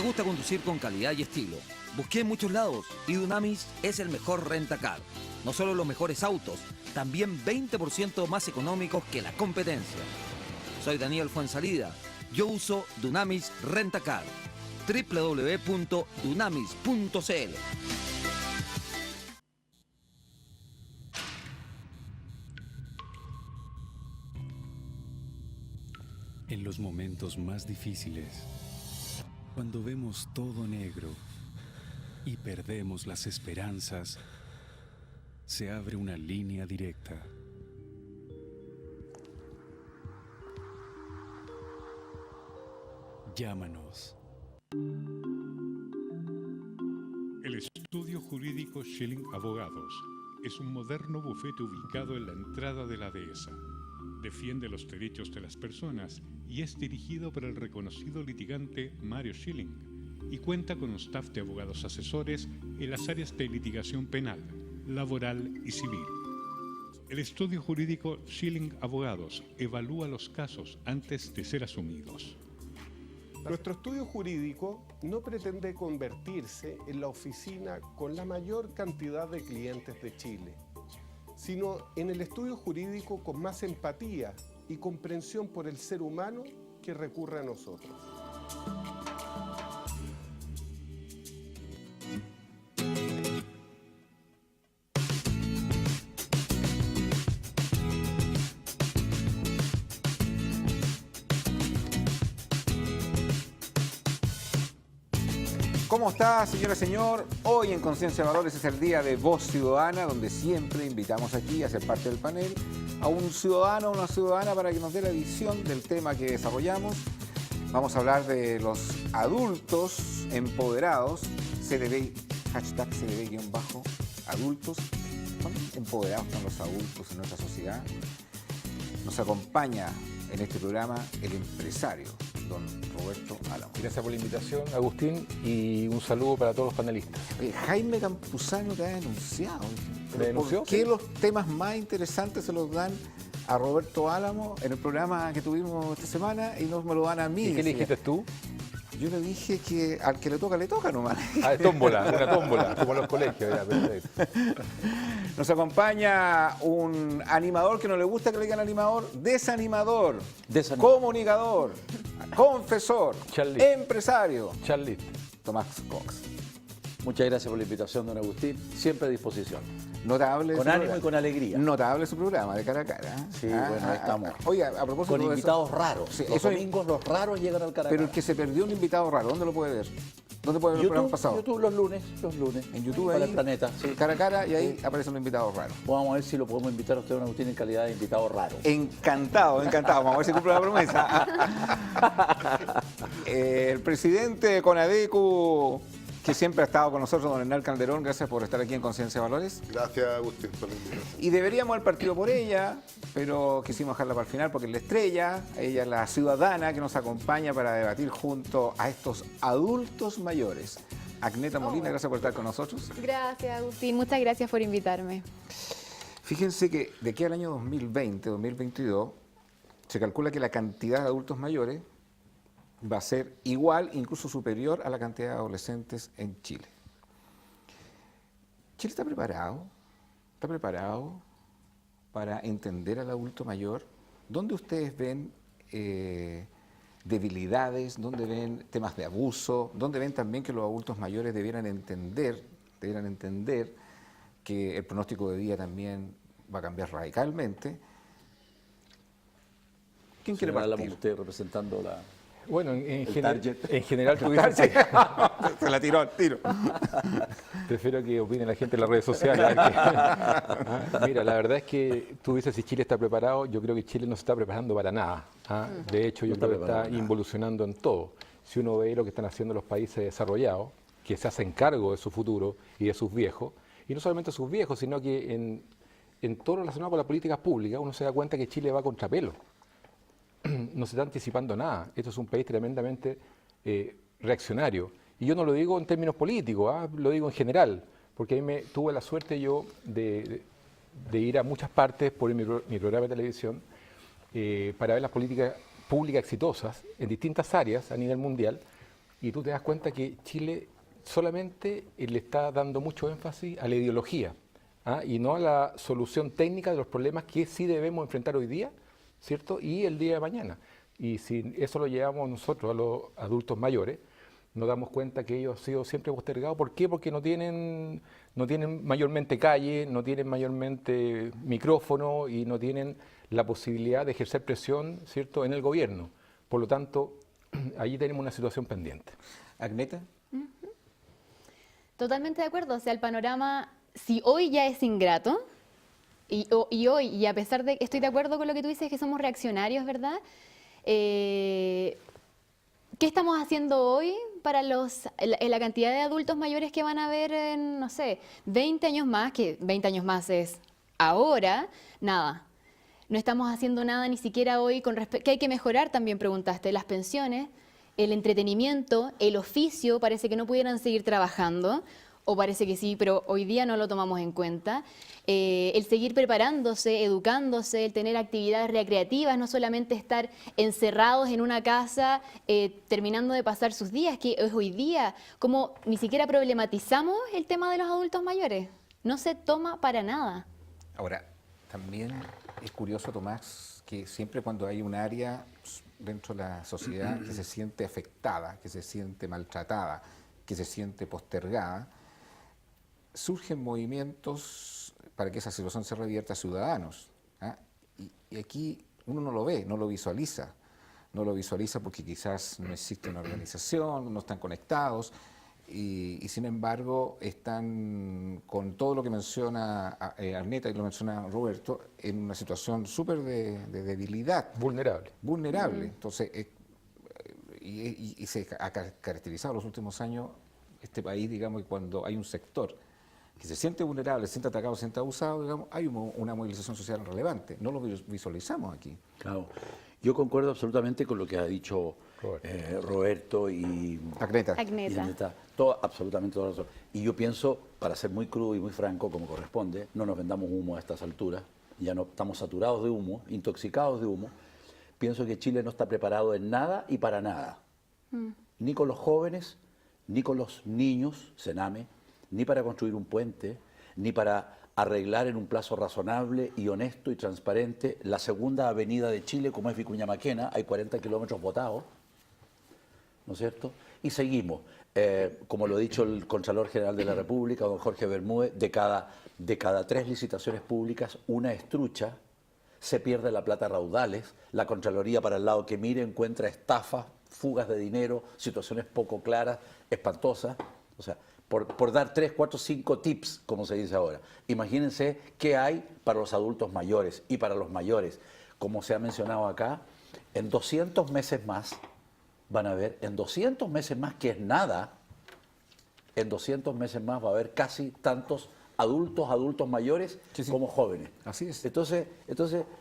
gusta conducir con calidad y estilo. Busqué en muchos lados y Dunamis es el mejor rentacar. No solo los mejores autos, también 20% más económicos que la competencia. Soy Daniel Fuensalida. Yo uso Dunamis Rentacar. www.dunamis.cl. En los momentos más difíciles, cuando vemos todo negro y perdemos las esperanzas, se abre una línea directa. Llámanos. El estudio jurídico Schilling Abogados es un moderno bufete ubicado en la entrada de la dehesa. Defiende los derechos de las personas y es dirigido por el reconocido litigante Mario Schilling y cuenta con un staff de abogados asesores en las áreas de litigación penal, laboral y civil. El estudio jurídico Schilling Abogados evalúa los casos antes de ser asumidos. Nuestro estudio jurídico no pretende convertirse en la oficina con la mayor cantidad de clientes de Chile, sino en el estudio jurídico con más empatía y comprensión por el ser humano que recurre a nosotros. ¿Cómo está, señora, señor? Hoy en Conciencia de Valores es el día de Voz Ciudadana, donde siempre invitamos aquí a ser parte del panel a un ciudadano o una ciudadana para que nos dé la visión del tema que desarrollamos. Vamos a hablar de los adultos empoderados, CDB, hashtag CDB-adultos. ¿Cuán empoderados están los adultos en nuestra sociedad? Nos acompaña en este programa el empresario, don Roberto Álamo. Gracias por la invitación, Agustín, y un saludo para todos los panelistas. Jaime Campuzano te ha denunciado. ¿Me denunció? ¿Por qué los temas más interesantes se los dan a Roberto Álamo en el programa que tuvimos esta semana y no me lo dan a mí? ¿Y qué le dijiste tú? Yo le dije que al que le toca nomás. Ah, de tómbola, una tómbola, como en los colegios. Ya, perfecto. Nos acompaña un animador que no le gusta que le digan animador, desanimador, comunicador, confesor, empresario. Charlie. Tomás Cox. Muchas gracias por la invitación, don Agustín. Siempre a disposición. Notable. Con ánimo y con alegría. Notable su programa, de cara a cara. Sí, bueno, ahí estamos. Oiga, a propósito con de invitados eso, raros. Sí, los domingos los raros llegan al cara a cara. Pero el que se perdió un invitado raro, ¿dónde lo puede ver? ¿Dónde puede ver el programa pasado? YouTube los lunes. En YouTube para ahí, el planeta. Sí. Cara a cara, y ahí aparece un invitado raro. Vamos a ver si lo podemos invitar a usted, don Agustín, en calidad de invitado raro. Encantado. Vamos a ver si cumple la promesa. El presidente de Conadecu, que siempre ha estado con nosotros, don Hernán Calderón, gracias por estar aquí en Conciencia de Valores. Gracias, Agustín, por la invitación. Y deberíamos haber partido por ella, pero quisimos dejarla para el final porque es la estrella, ella es la ciudadana que nos acompaña para debatir junto a estos adultos mayores. Agneta Molina, gracias por estar con nosotros. Gracias, Agustín. Muchas gracias por invitarme. Fíjense que de aquí al año 2020, 2022, se calcula que la cantidad de adultos mayores va a ser igual, incluso superior a la cantidad de adolescentes en Chile. ¿Chile está preparado? ¿Está preparado para entender al adulto mayor? ¿Dónde ustedes ven debilidades? ¿Dónde ven temas de abuso? ¿Dónde ven también que los adultos mayores debieran entender que el pronóstico de vida también va a cambiar radicalmente? ¿Quién quiere partir? Usted representando la... Bueno, en general tú dices... Se la tiró al tiro. Prefiero que opine la gente en las redes sociales. Mira, la verdad es que tú dices si Chile está preparado, yo creo que Chile no se está preparando para nada. De hecho, yo creo que está involucionando en todo. Si uno ve lo que están haciendo los países desarrollados, que se hacen cargo de su futuro y de sus viejos, y no solamente sus viejos, sino que en todo lo relacionado con la política pública, uno se da cuenta que Chile va a contrapelo. No se está anticipando nada. Esto es un país tremendamente reaccionario. Y yo no lo digo en términos políticos, lo digo en general, porque ahí tuve la suerte yo de ir a muchas partes por mi programa de televisión para ver las políticas públicas exitosas en distintas áreas a nivel mundial y tú te das cuenta que Chile solamente le está dando mucho énfasis a la ideología, y no a la solución técnica de los problemas que sí debemos enfrentar hoy día, ¿cierto? Y el día de mañana. Y si eso lo llevamos nosotros a los adultos mayores, nos damos cuenta que ellos han sido siempre postergados. ¿Por qué? Porque no tienen mayormente calle, no tienen mayormente micrófono y no tienen la posibilidad de ejercer presión, ¿cierto?, en el gobierno. Por lo tanto, allí tenemos una situación pendiente. Agneta. Totalmente de acuerdo. O sea, el panorama, si hoy ya es ingrato, y hoy, y a pesar de que estoy de acuerdo con lo que tú dices, que somos reaccionarios, ¿verdad? ¿Qué estamos haciendo hoy para la cantidad de adultos mayores que van a haber en, no sé, 20 años más, que 20 años más es ahora? Nada. No estamos haciendo nada ni siquiera hoy con respecto. ¿Qué hay que mejorar? También preguntaste. Las pensiones, el entretenimiento, el oficio, parece que no pudieran seguir trabajando. O parece que sí, pero hoy día no lo tomamos en cuenta. El seguir preparándose, educándose, el tener actividades recreativas, no solamente estar encerrados en una casa terminando de pasar sus días, que es hoy día, como ni siquiera problematizamos el tema de los adultos mayores. No se toma para nada. Ahora, también es curioso, Tomás, que siempre cuando hay un área dentro de la sociedad que se siente afectada, que se siente maltratada, que se siente postergada, surgen movimientos para que esa situación se revierta a ciudadanos. Y aquí uno no lo ve, no lo visualiza. No lo visualiza porque quizás no existe una organización, no están conectados y sin embargo están con todo lo que menciona Agneta y lo menciona Roberto en una situación súper de debilidad. Vulnerable. Entonces, y se ha caracterizado en los últimos años este país, digamos, que cuando hay un sector que se siente vulnerable, se siente atacado, se siente abusado, digamos, hay una movilización social relevante. No lo visualizamos aquí. Claro. Yo concuerdo absolutamente con lo que ha dicho Roberto y Agneta. Absolutamente toda razón. Y yo pienso, para ser muy crudo y muy franco, como corresponde, no nos vendamos humo a estas alturas, ya no estamos saturados de humo, intoxicados de humo. Pienso que Chile no está preparado en nada y para nada. Ni con los jóvenes, ni con los niños, Sename, ni para construir un puente, ni para arreglar en un plazo razonable y honesto y transparente la segunda avenida de Chile, como es Vicuña Maquena, hay 40 kilómetros botados, ¿no es cierto? Y seguimos, como lo ha dicho el Contralor General de la República, don Jorge Bermúdez, de cada 3 licitaciones públicas, una es trucha, se pierde la plata a raudales, la Contraloría para el lado que mire encuentra estafas, fugas de dinero, situaciones poco claras, espantosas, o sea, por dar 3, 4, 5 tips, como se dice ahora. Imagínense qué hay para los adultos mayores y para los mayores. Como se ha mencionado acá, en 200 meses más, van a ver, en 200 meses más, que es nada, en 200 meses más va a haber casi tantos adultos mayores como jóvenes. Así es. Entonces,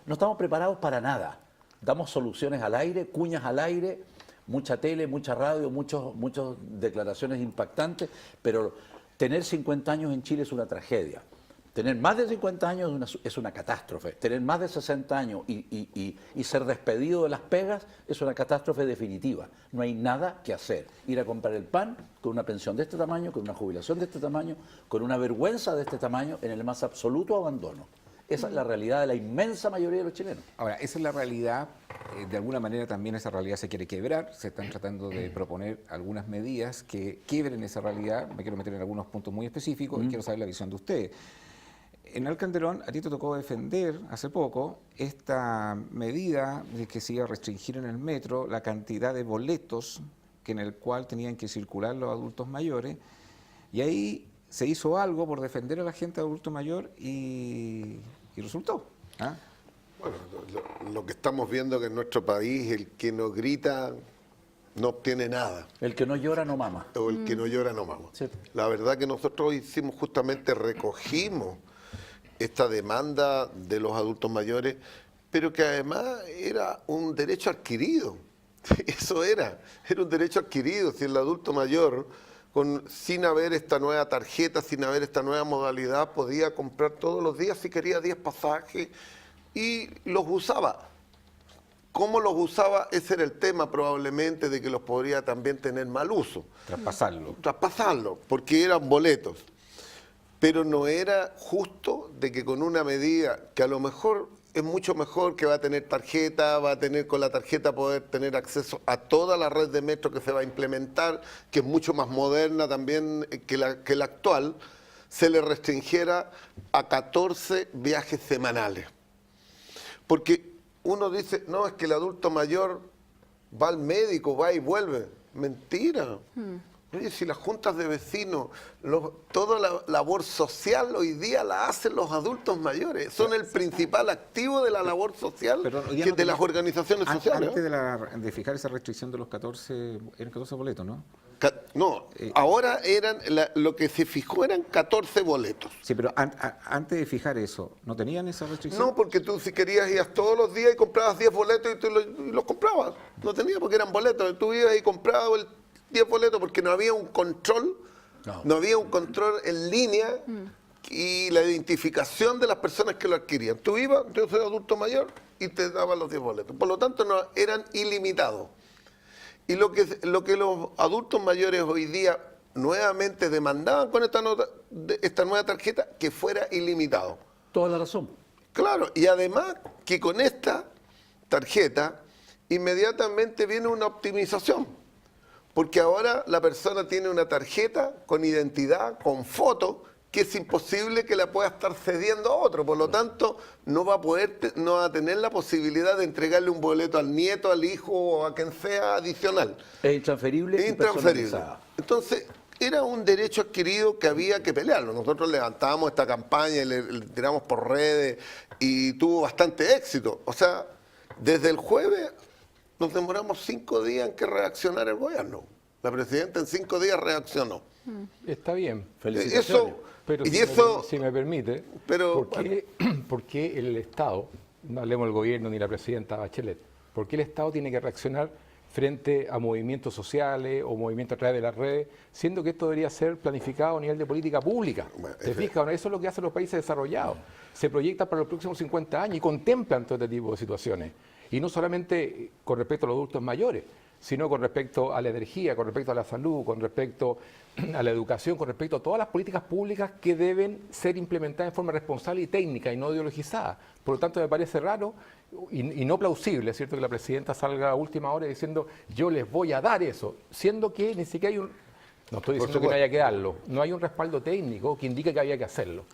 no estamos preparados para nada. Damos soluciones al aire, cuñas al aire, mucha tele, mucha radio, muchas declaraciones impactantes, pero tener 50 años en Chile es una tragedia. Tener más de 50 años es una catástrofe. Tener más de 60 años y ser despedido de las pegas es una catástrofe definitiva. No hay nada que hacer. Ir a comprar el pan con una pensión de este tamaño, con una jubilación de este tamaño, con una vergüenza de este tamaño, en el más absoluto abandono. Esa es la realidad de la inmensa mayoría de los chilenos. Ahora, esa es la realidad, de alguna manera también esa realidad se quiere quebrar, se están tratando de proponer algunas medidas que quiebren esa realidad. Me quiero meter en algunos puntos muy específicos y quiero saber la visión de ustedes. En Alcandelón, a ti te tocó defender hace poco esta medida de que se iba a restringir en el metro la cantidad de boletos en el cual tenían que circular los adultos mayores, y ahí se hizo algo por defender a la gente adulto mayor y resultó. Bueno, lo que estamos viendo que en nuestro país el que no grita no obtiene nada. El que no llora no mama. O el que no llora no mama. Sí. La verdad que nosotros hicimos justamente, recogimos esta demanda de los adultos mayores, pero que además era un derecho adquirido. Eso era un derecho adquirido. Si el adulto mayor, sin haber esta nueva tarjeta, sin haber esta nueva modalidad, podía comprar todos los días si quería 10 pasajes y los usaba. cómo los usaba, ese era el tema probablemente de que los podría también tener mal uso. Traspasarlo, porque eran boletos. Pero no era justo de que con una medida que a lo mejor es mucho mejor, que va a tener tarjeta, va a tener con la tarjeta poder tener acceso a toda la red de metro que se va a implementar, que es mucho más moderna también que la actual, se le restringiera a 14 viajes semanales. Porque uno dice, no, es que el adulto mayor va al médico, va y vuelve. Mentira. Oye, si las juntas de vecinos, toda la labor social hoy día la hacen los adultos mayores. Son el principal activo de la labor social de las organizaciones sociales. Antes de fijar esa restricción de los 14, eran 14 boletos, ¿no? No, ahora lo que se fijó eran 14 boletos. Sí, pero antes de fijar eso, ¿no tenían esa restricción? No, porque tú si querías ibas todos los días y comprabas 10 boletos y tú los comprabas. No tenía porque eran boletos. Tú ibas y comprabas 10 boletos porque no había un control, no había un control en línea y la identificación de las personas que lo adquirían. Tú ibas, yo soy adulto mayor y te daban los 10 boletos. Por lo tanto, no, eran ilimitados. Y lo que los adultos mayores hoy día nuevamente demandaban con esta nueva tarjeta, que fuera ilimitado. Toda la razón. Claro, y además que con esta tarjeta inmediatamente viene una optimización. Porque ahora la persona tiene una tarjeta con identidad, con foto, que es imposible que la pueda estar cediendo a otro. Por lo tanto, no va a tener la posibilidad de entregarle un boleto al nieto, al hijo o a quien sea adicional. Es intransferible. Es intransferible. Entonces, era un derecho adquirido que había que pelearlo. Nosotros levantábamos esta campaña y le tiramos por redes y tuvo bastante éxito. O sea, desde el jueves nos demoramos 5 días en que reaccionara el gobierno. La presidenta en 5 días reaccionó. Está bien. Felicitaciones. Pero si me permite, ¿por qué el Estado, no hablemos del gobierno ni la presidenta Bachelet, por qué el Estado tiene que reaccionar frente a movimientos sociales o movimientos a través de las redes, siendo que esto debería ser planificado a nivel de política pública? ¿Te fijas? Eso es lo que hacen los países desarrollados. Se proyectan para los próximos 50 años y contemplan todo este tipo de situaciones. Y no solamente con respecto a los adultos mayores, sino con respecto a la energía, con respecto a la salud, con respecto a la educación, con respecto a todas las políticas públicas que deben ser implementadas en forma responsable y técnica y no ideologizada. Por lo tanto, me parece raro y no plausible, ¿es cierto?, que la presidenta salga a última hora diciendo yo les voy a dar eso, siendo que ni siquiera hay un... No estoy diciendo que no haya que darlo, no hay un respaldo técnico que indique que había que hacerlo.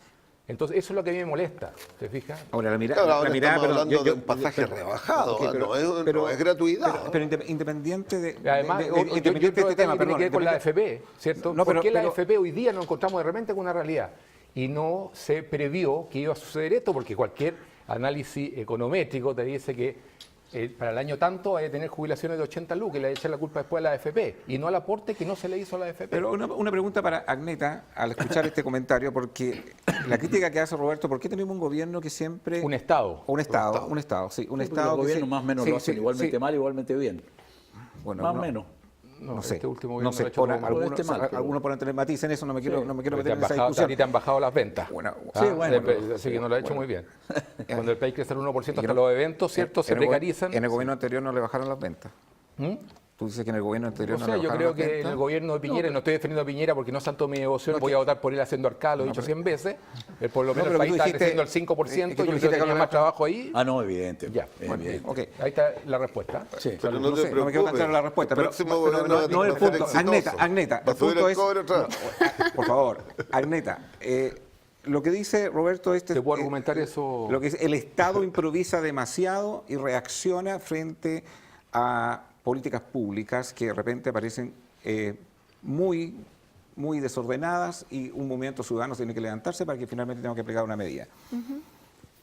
Entonces, eso es lo que a mí me molesta, ¿te fijas? Ahora, estamos hablando de un pasaje rebajado, no es gratuidad. Pero independiente de... Además, independiente de este tema, tiene que ver con la AFP, ¿cierto? No, ¿Por qué la AFP hoy día nos encontramos de repente con una realidad? Y no se previó que iba a suceder esto, porque cualquier análisis econométrico te dice que para el año tanto hay que tener jubilaciones de 80 lucas y le echan la culpa después a la AFP, y no al aporte que no se le hizo a la AFP. Pero una pregunta para Agneta, al escuchar este comentario, porque la crítica que hace Roberto, ¿por qué tenemos un gobierno que siempre... Un Estado. Un Estado. Los gobiernos más o menos lo hacen igualmente mal, igualmente bien. Bueno, más o menos. No sé, este último no sé, algunos pueden tener matices en eso, no me quiero meter en esa discusión. A ti te han bajado las ventas. Así que no lo ha hecho muy bien. Cuando el país crece al 1% hasta los eventos, ¿cierto? Se precarizan. En el gobierno anterior no le bajaron las ventas. Tú dices que en el gobierno anterior no le bajaron las ventas. Yo creo que en el gobierno de Piñera, no estoy defendiendo a Piñera porque no es santo mi devoción, voy a votar por él haciendo alcalde, lo he dicho 100 veces. Por lo menos el país está creciendo al 5%, yo creo que tenía más trabajo ahí. Ah, no, evidente. Ya, ahí está la respuesta. Sí. Pero no me quedo tan clara la respuesta. Pero no es el punto. Agneta, el punto es... Por favor, Agneta, lo que dice Roberto es... ¿Te puedo argumentar eso? Lo que es, el Estado improvisa demasiado y reacciona frente a políticas públicas que de repente parecen muy desordenadas y un movimiento ciudadano tiene que levantarse para que finalmente tenga que aplicar una medida.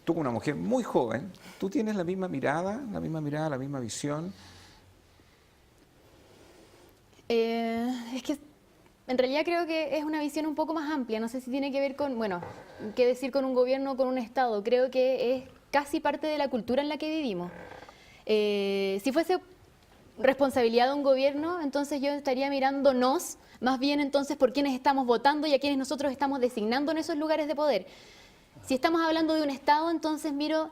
Tú, como una mujer muy joven, ¿tú tienes la misma mirada, la misma visión? Es que en realidad creo que es una visión un poco más amplia. No sé si tiene que ver con, qué decir con un gobierno o con un Estado. Creo que es casi parte de la cultura en la que vivimos. Si fuese responsabilidad de un gobierno, entonces yo estaría mirándonos más bien entonces por quienes estamos votando y a quienes nosotros estamos designando en esos lugares de poder. Si estamos hablando de un Estado, entonces miro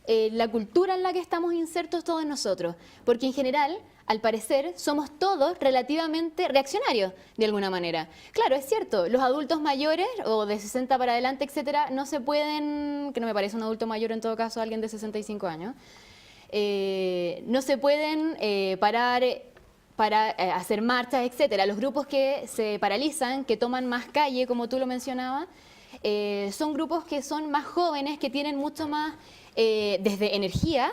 la cultura en la que estamos insertos todos nosotros, porque en general, al parecer, somos todos relativamente reaccionarios de alguna manera. Claro, es cierto, los adultos mayores o de 60 para adelante, etcétera, no se pueden, que no me parece un adulto mayor en todo caso, alguien de 65 años, no se pueden parar para hacer marchas, etcétera. Los grupos que se paralizan, que toman más calle, como tú lo mencionabas, son grupos que son más jóvenes, que tienen mucho más, desde energía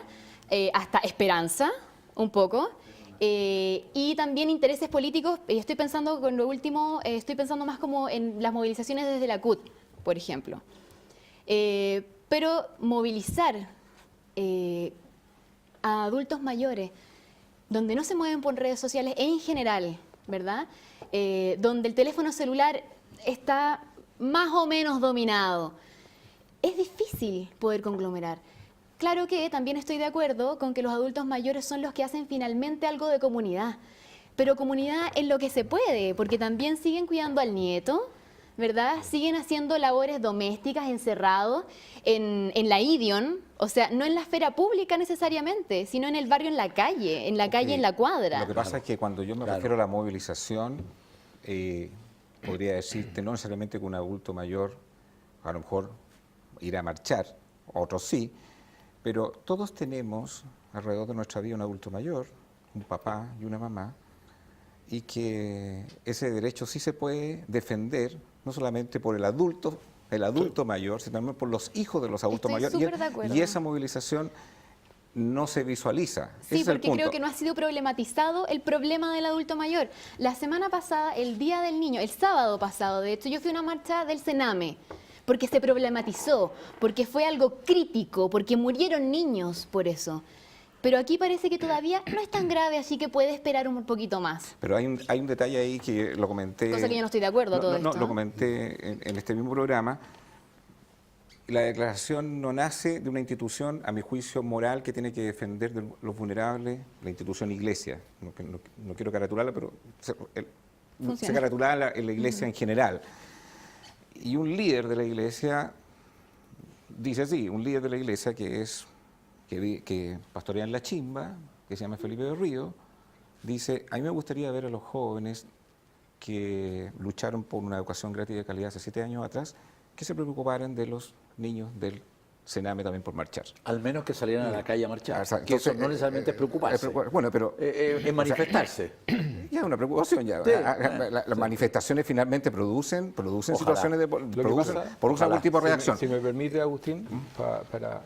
hasta esperanza, un poco, y también intereses políticos. Estoy pensando con lo último, estoy pensando más como en las movilizaciones desde la CUT, por ejemplo. Pero movilizar a adultos mayores, donde no se mueven por redes sociales en general, ¿verdad? Donde el teléfono celular está más o menos dominado, es difícil poder conglomerar. Claro que también estoy de acuerdo con que los adultos mayores son los que hacen finalmente algo de comunidad, pero comunidad en lo que se puede, porque también siguen cuidando al nieto, ¿verdad? Siguen haciendo labores domésticas encerrados en la IDION, o sea, no en la esfera pública necesariamente, sino en el barrio, en la calle, en la cuadra. Lo que pasa es que cuando yo me refiero a la movilización, podría decirte, no necesariamente que un adulto mayor a lo mejor irá a marchar, otros sí, pero todos tenemos alrededor de nuestra vida un adulto mayor, un papá y una mamá, y que ese derecho sí se puede defender, no solamente por el adulto mayor, sino también por los hijos de los adultos mayores. Y esa movilización no se visualiza. Sí, porque creo que no ha sido problematizado el problema del adulto mayor. La semana pasada, el Día del Niño, el sábado pasado, de hecho, yo fui a una marcha del Sename, porque se problematizó, porque fue algo crítico, porque murieron niños por eso. Pero aquí parece que todavía no es tan grave, así que puede esperar un poquito más. Pero hay un detalle ahí que lo comenté... Cosa que yo no estoy de acuerdo a todo esto. Lo comenté en este mismo programa. La declaración no nace de una institución, a mi juicio, moral que tiene que defender de los vulnerables, la institución iglesia. No quiero caratularla, pero se caratula en la iglesia en general. Y un líder de la iglesia, dice así, un líder de la iglesia que pastorea en La Chimba, que se llama Felipe de Río, dice, a mí me gustaría ver a los jóvenes que lucharon por una educación gratis de calidad hace 7 años atrás, que se preocuparan de los niños del Sename también por marchar. Al menos que salieran a la calle a marchar. Entonces, que eso no necesariamente es preocuparse. Bueno, pero... es manifestarse. Ya es una preocupación. Ya. Sí. Las manifestaciones finalmente producen situaciones de... producen algún tipo de reacción. Si me permite, Agustín, para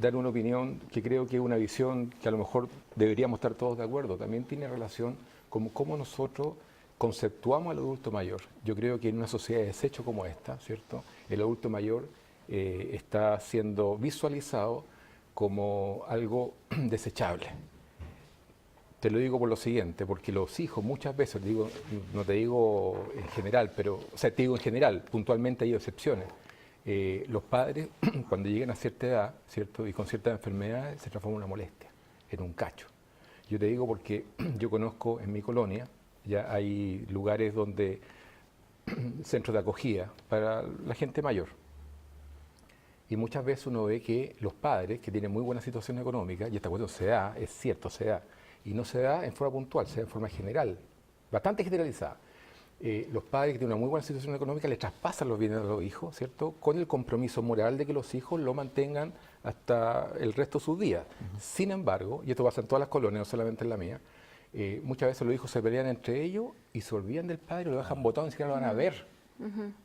dar una opinión que creo que es una visión que a lo mejor deberíamos estar todos de acuerdo. También tiene relación con cómo nosotros conceptuamos al adulto mayor. Yo creo que en una sociedad de desecho como esta, ¿cierto? El adulto mayor está siendo visualizado como algo desechable. Te lo digo por lo siguiente, porque los hijos muchas veces, no te digo en general, pero, o sea, te digo en general, puntualmente hay excepciones. Los padres, cuando llegan a cierta edad, ¿cierto? Y con ciertas enfermedades, se transforman en una molestia, en un cacho. Yo te digo porque yo conozco en mi colonia, ya hay lugares donde, centros de acogida para la gente mayor. Y muchas veces uno ve que los padres, que tienen muy buena situación económica, y esta cuestión se da, es cierto, se da, y no se da en forma puntual, se da en forma general, bastante generalizada. Los padres que tienen una muy buena situación económica le traspasan los bienes a los hijos, ¿cierto? Con el compromiso moral de que los hijos lo mantengan hasta el resto de sus días. Sin embargo, y esto pasa en todas las colonias, no solamente en la mía, muchas veces los hijos se pelean entre ellos y se olvidan del padre, lo dejan botado, ni siquiera lo van a ver.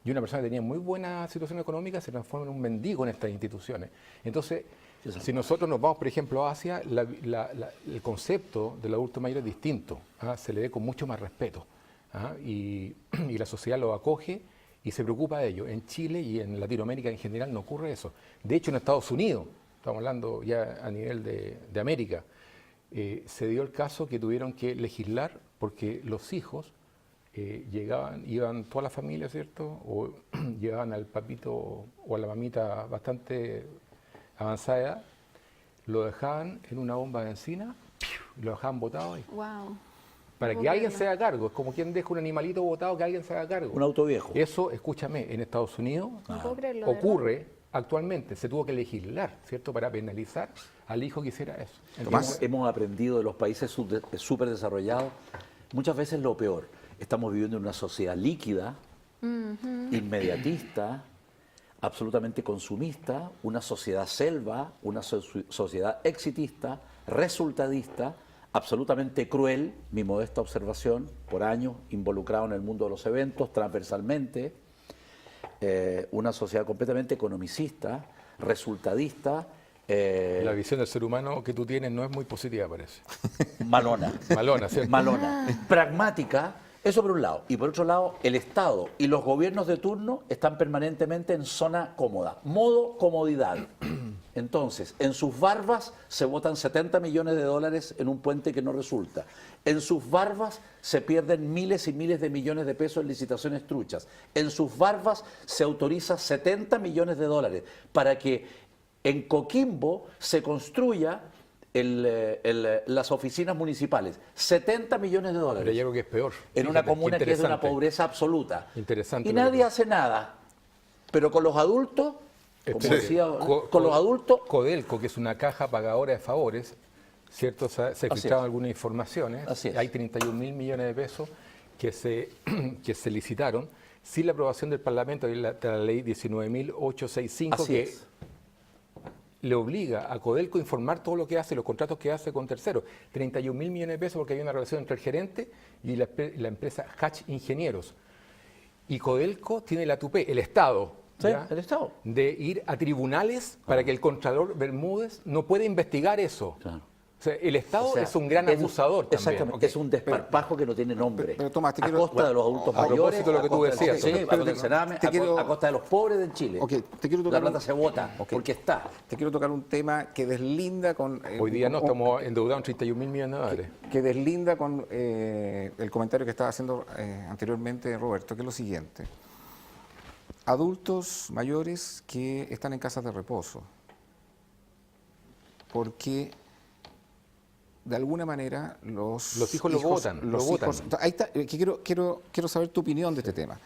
Y una persona que tenía muy buena situación económica se transforma en un mendigo en estas instituciones. Entonces, si nosotros nos vamos, por ejemplo, a Asia, el concepto del adulto mayor es distinto, se le ve con mucho más respeto. Y la sociedad lo acoge y se preocupa de ello. En Chile y en Latinoamérica en general no ocurre eso. De hecho, en Estados Unidos, estamos hablando ya a nivel de América, se dio el caso que tuvieron que legislar porque los hijos iban toda la familia, ¿cierto? O llevaban al papito o a la mamita bastante avanzada edad, lo dejaban en una bomba de encina y lo dejaban botado ahí. Wow. Para que alguien se haga cargo. Es como quien deja un animalito botado, que alguien se haga cargo. Un auto viejo. Eso, escúchame, en Estados Unidos No puedo creerlo, ocurre actualmente. Se tuvo que legislar, ¿cierto?, para penalizar al hijo que hiciera eso. Hemos aprendido de los países súper desarrollados muchas veces lo peor. Estamos viviendo en una sociedad líquida, inmediatista, absolutamente consumista, una sociedad selva, una sociedad exitista, resultadista, absolutamente cruel, mi modesta observación, por años involucrado en el mundo de los eventos, transversalmente, una sociedad completamente economicista, resultadista. La visión del ser humano que tú tienes no es muy positiva, parece. Malona. Malona, ¿cierto? Malona. Pragmática, eso por un lado. Y por otro lado, el Estado y los gobiernos de turno están permanentemente en zona cómoda, modo comodidad. Entonces, en sus barbas se botan 70 millones de dólares en un puente que no resulta. En sus barbas se pierden miles y miles de millones de pesos en licitaciones truchas. En sus barbas se autoriza 70 millones de dólares para que en Coquimbo se construya las oficinas municipales. 70 millones de dólares. Pero hay algo que es peor. En una comuna que es de una pobreza absoluta. Interesante. Y nadie hace nada. Pero con los adultos, como decía, con los adultos... Codelco, que es una caja pagadora de favores, ¿cierto? Se filtraron algunas informaciones. Así es. Hay 31.000 millones de pesos que se licitaron sin la aprobación del Parlamento de la ley 19.865, Así que es. le obliga a Codelco a informar todo lo que hace, los contratos que hace con terceros. 31.000 millones de pesos porque hay una relación entre el gerente y la empresa Hatch Ingenieros. Y Codelco tiene la tupé, el Estado, Sí, ¿ya?, el Estado. de ir a tribunales para que el Contralor Bermúdez no pueda investigar eso. Claro. O sea, el Estado O sea, es un gran abusador también. Exactamente, es un desparpajo que no tiene nombre. Pero, Tomás, te a quiero- costa de los adultos a mayores, propósito de lo que a tú costa de los- decías, sí, pero del Sename, te quiero- a costa de los pobres de Chile. Ok, te quiero La tocar plata un- se vota, Ok. porque está. Te quiero tocar un tema que deslinda con... Hoy día no, estamos endeudados en 31.000 millones de dólares. que deslinda con el comentario que estaba haciendo anteriormente Roberto, que es lo siguiente. Adultos mayores que están en casas de reposo, porque de alguna manera los hijos lo votan, lo votan. Ahí está, quiero saber tu opinión de este tema.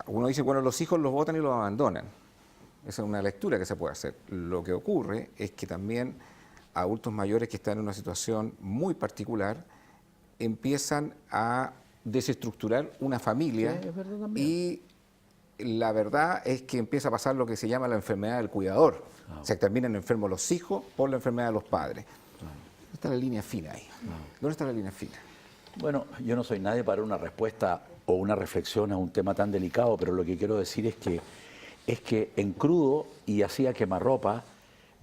Uno dice, bueno, los hijos los votan y los abandonan. Esa es una lectura que se puede hacer. Lo que ocurre es que también adultos mayores que están en una situación muy particular empiezan a desestructurar una familia Sí, es verdad también. y la verdad es que empieza a pasar lo que se llama la enfermedad del cuidador. Se terminan enfermos los hijos por la enfermedad de los padres. ¿Dónde está la línea fina ahí? ¿Dónde está la línea fina? Bueno, yo no soy nadie para una respuesta o una reflexión a un tema tan delicado, pero lo que quiero decir es que en crudo y así a quemarropa,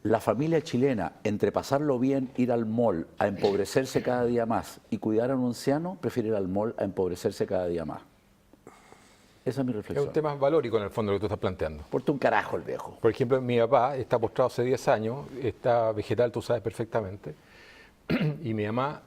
la familia chilena, entre pasarlo bien, ir al mall, a empobrecerse cada día más y cuidar a un anciano, prefiere ir al mall a empobrecerse cada día más. Esa es mi Es reflexión. un tema valórico en el fondo lo que tú estás planteando. Porta un carajo el viejo. Por ejemplo, mi papá está postrado hace 10 años, está vegetal, tú sabes perfectamente, y mi mamá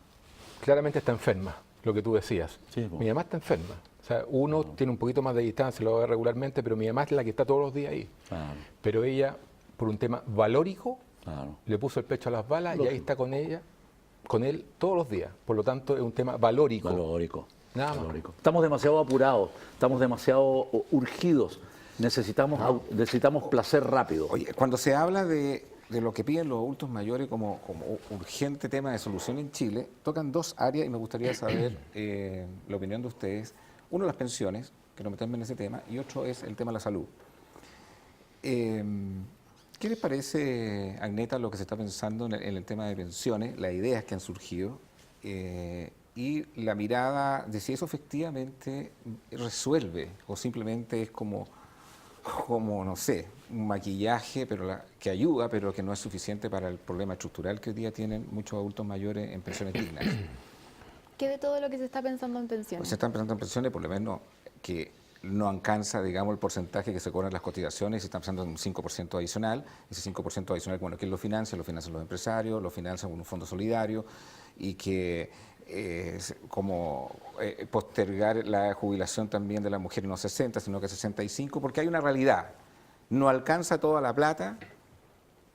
claramente está enferma, lo que tú decías. Sí, po. Mi mamá está enferma. O sea, uno tiene un poquito más de distancia, lo ve regularmente, pero mi mamá es la que está todos los días ahí. Claro, Pero ella, por un tema valórico, claro. le puso el pecho a las balas y ahí Lógico. está con él todos los días. Por lo tanto, es un tema valórico. Valórico. Nada más. Valórico. Estamos demasiado apurados, estamos demasiado urgidos. Necesitamos placer rápido. Oye, cuando se habla de lo que piden los adultos mayores como urgente tema de solución en Chile, tocan dos áreas y me gustaría saber la opinión de ustedes. Uno, las pensiones, que no meterme en ese tema, y otro es el tema de la salud. ¿Qué les parece, Agneta, lo que se está pensando en el tema de pensiones, las ideas que han surgido y la mirada de si eso efectivamente resuelve o simplemente es como no sé, un maquillaje que ayuda, pero que no es suficiente para el problema estructural que hoy día tienen muchos adultos mayores en pensiones dignas? ¿Qué de todo lo que se está pensando en pensiones? Pues se están pensando en pensiones, por lo menos que no alcanza, digamos, el porcentaje que se cobran las cotizaciones, se están pensando en un 5% adicional. Ese 5% adicional, bueno, ¿quién lo financia? Lo financian los empresarios, lo financian con un fondo solidario y que postergar la jubilación también de la mujer no 60, sino que 65, porque hay una realidad. No alcanza toda la plata,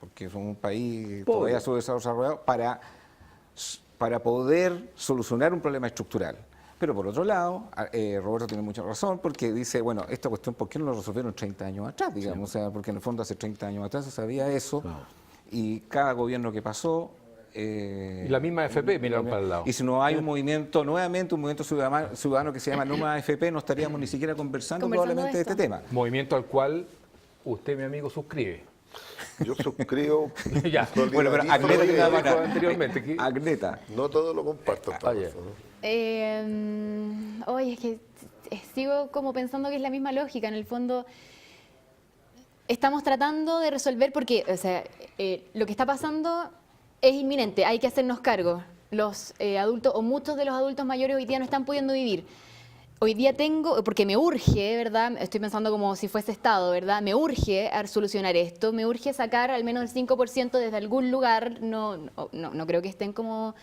porque es un país todavía subdesarrollado, para poder solucionar un problema estructural. Pero por otro lado, Roberto tiene mucha razón porque dice, bueno, esta cuestión, ¿por qué no lo resolvieron 30 años atrás, digamos? O sea, porque en el fondo hace 30 años atrás se sabía eso y cada gobierno que pasó... y la misma AFP miraron para el lado. Y si no hay un movimiento, nuevamente un movimiento ciudadano que se llama Numa AFP, no estaríamos ni siquiera conversando probablemente de este tema. Movimiento al cual usted, mi amigo, suscribe. Yo suscribo. Ya. Bueno, pero anteriormente. Agneta. No todo lo comparto. Oye. Oye, es que sigo como pensando que es la misma lógica. En el fondo, estamos tratando de resolver porque, o sea, lo que está pasando es inminente. Hay que hacernos cargo. Los adultos, o muchos de los adultos mayores hoy día no están pudiendo vivir. Hoy día tengo, porque me urge, ¿verdad? Estoy pensando como si fuese Estado, ¿verdad? Me urge a solucionar esto, me urge sacar al menos el 5% desde algún lugar. No creo que estén como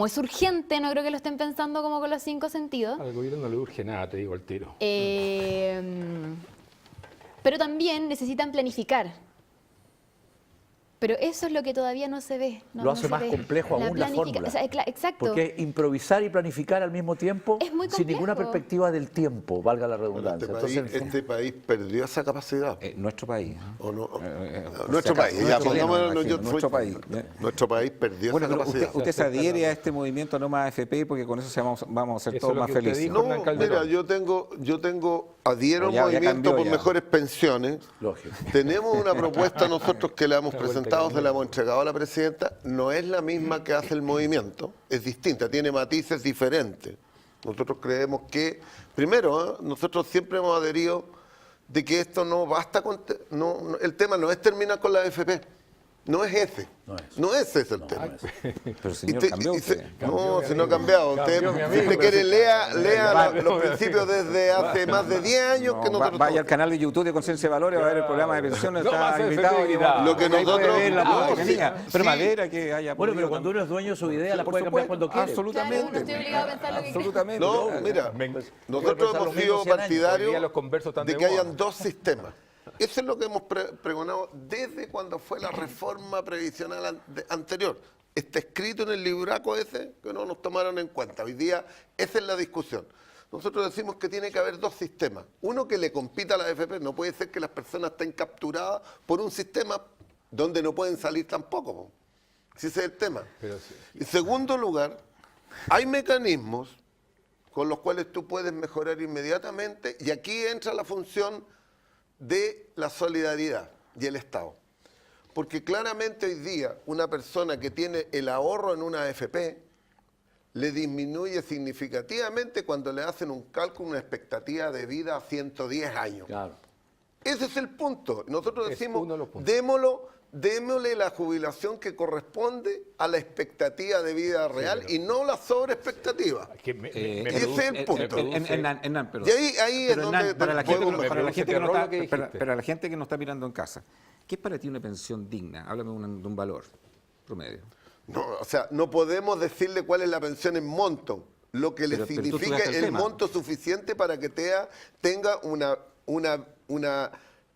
es urgente, no creo que lo estén pensando como con los 5 sentidos. Al gobierno no le urge nada, te digo al tiro. Pero también necesitan planificar. Pero eso es lo que todavía no se ve. Lo hace más complejo aún la fórmula. O sea, exacto. Porque improvisar y planificar al mismo tiempo, Es muy sin ninguna complejo. perspectiva del tiempo, valga la redundancia. Este país perdió esa capacidad. Nuestro país. ¿O no? Por Nuestro si acaso, país. Ya, nuestro chileno, pongámoslo, me yo imagino, nuestro país. Nuestro país perdió Bueno, esa pero capacidad. usted se adhiere a este movimiento No Más AFP porque con eso vamos a ser Eso todos es lo más que usted felices. dijo. No, Hernán Calderón. mira, yo tengo, adhiero al Ya movimiento cambió por ya. mejores pensiones. Lógico. Tenemos una propuesta nosotros que la hemos vuelta presentado, que se la hemos entregado a la presidenta. No es la misma que hace el movimiento, es distinta, tiene matices diferentes. Nosotros creemos que, primero, nosotros siempre hemos adherido de que esto no basta con... el tema no es terminar con la AFP. No es ese. No es ese el tema. Pero señor, cambió usted. No, si no ha cambiado. Usted, Cambió, mi si amigo, usted quiere, lea Va- los principios desde hace más de 10 años que No, nosotros... vaya al canal de YouTube de Conciencia de Valores, va a ver el programa de pensiones, No, más está invitado. efectividad. Lo que Ahí puede nosotros- ver la no, política sí, niña. sí. Pero Madera que haya Bueno, pero podido cuando uno es dueño de su idea, la por puede cambiar supuesto, cuando quiere. Absolutamente. Claro, uno estoy obligado a pensar lo que Absolutamente. No, mira, nosotros pensar hemos lo mismo sido 100 años. Hoy día partidarios los conversos están de de que moda. hayan dos sistemas. Eso es lo que hemos pregonado desde cuando fue la reforma previsional anterior. Está escrito en el libraco ese que no nos tomaron en cuenta. Hoy día esa es la discusión. Nosotros decimos que tiene que haber dos sistemas. Uno que le compita a la AFP. No puede ser que las personas estén capturadas por un sistema donde no pueden salir tampoco. Po. Ese es el tema. Pero sí. En segundo lugar, hay mecanismos con los cuales tú puedes mejorar inmediatamente y aquí entra la función de la solidaridad y el Estado. Porque claramente hoy día una persona que tiene el ahorro en una AFP le disminuye significativamente cuando le hacen un cálculo, una expectativa de vida a 110 años. Claro. Ese es el punto. Nosotros Es decimos, uno de los puntos. démosle la jubilación que corresponde a la expectativa de vida real y no la sobreexpectativa. Que me ese es el punto. Hernán, perdón. Y ahí es Pero, donde Hernán, para la podemos gente, para la mejorar. gente que no Terror está, lo que dijiste. para la gente que no está mirando en casa, ¿qué es para ti una pensión digna? Háblame de un valor promedio. No, o sea, no podemos decirle cuál es la pensión en monto. Lo que le Pero tú significa estudiaste el el tema. monto suficiente para que tenga una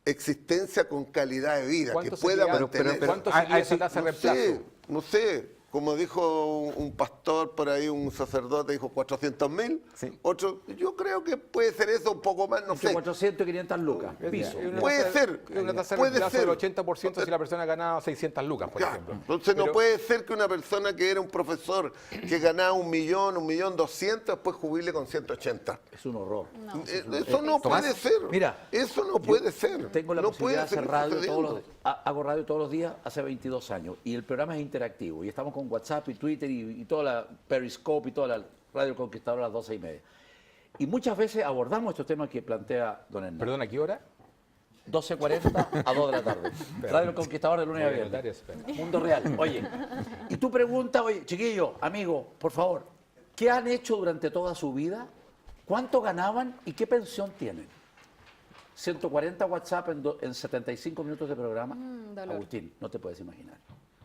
existencia con calidad de vida, que ¿Cuánto pueda sería- mantener. ¿Cuánto Ah, sería ah, esa sí, tasa de No reemplazo? sé, no sé. Como dijo un pastor por ahí, un sacerdote, dijo 400.000. Sí. Otro, yo creo que puede ser eso, un poco más, no Entre sé. 400 y 500 lucas, piso. Una Puede tasa- ser, Una tasa de puede reemplazo ser. del 80% si la persona ganaba 600 lucas, por Ya, ejemplo. entonces no Pero- puede ser que una persona que era un profesor que ganaba 1.200.000, después jubile con 180. Es un horror. Eso no puede ser. Mira, eso no puede ser. Tengo la no posibilidad de puede hacer seguir radio sucediendo. hago radio todos los días hace 22 años y el programa es interactivo y estamos con WhatsApp y Twitter y toda la Periscope y toda la Radio Conquistadora a las 12:30. Y muchas veces abordamos estos temas que plantea don Hernán. Perdón, ¿a qué hora? 12:40 a 2 de la tarde. Radio Conquistador de lunes a Voy a anotar viernes. eso, espera. Mundo real. Oye, y tú preguntas, oye, chiquillo, amigo, por favor, ¿qué han hecho durante toda su vida? ¿Cuánto ganaban y qué pensión tienen? 140 WhatsApp en 75 minutos de programa. dolor. Agustín, no te puedes imaginar.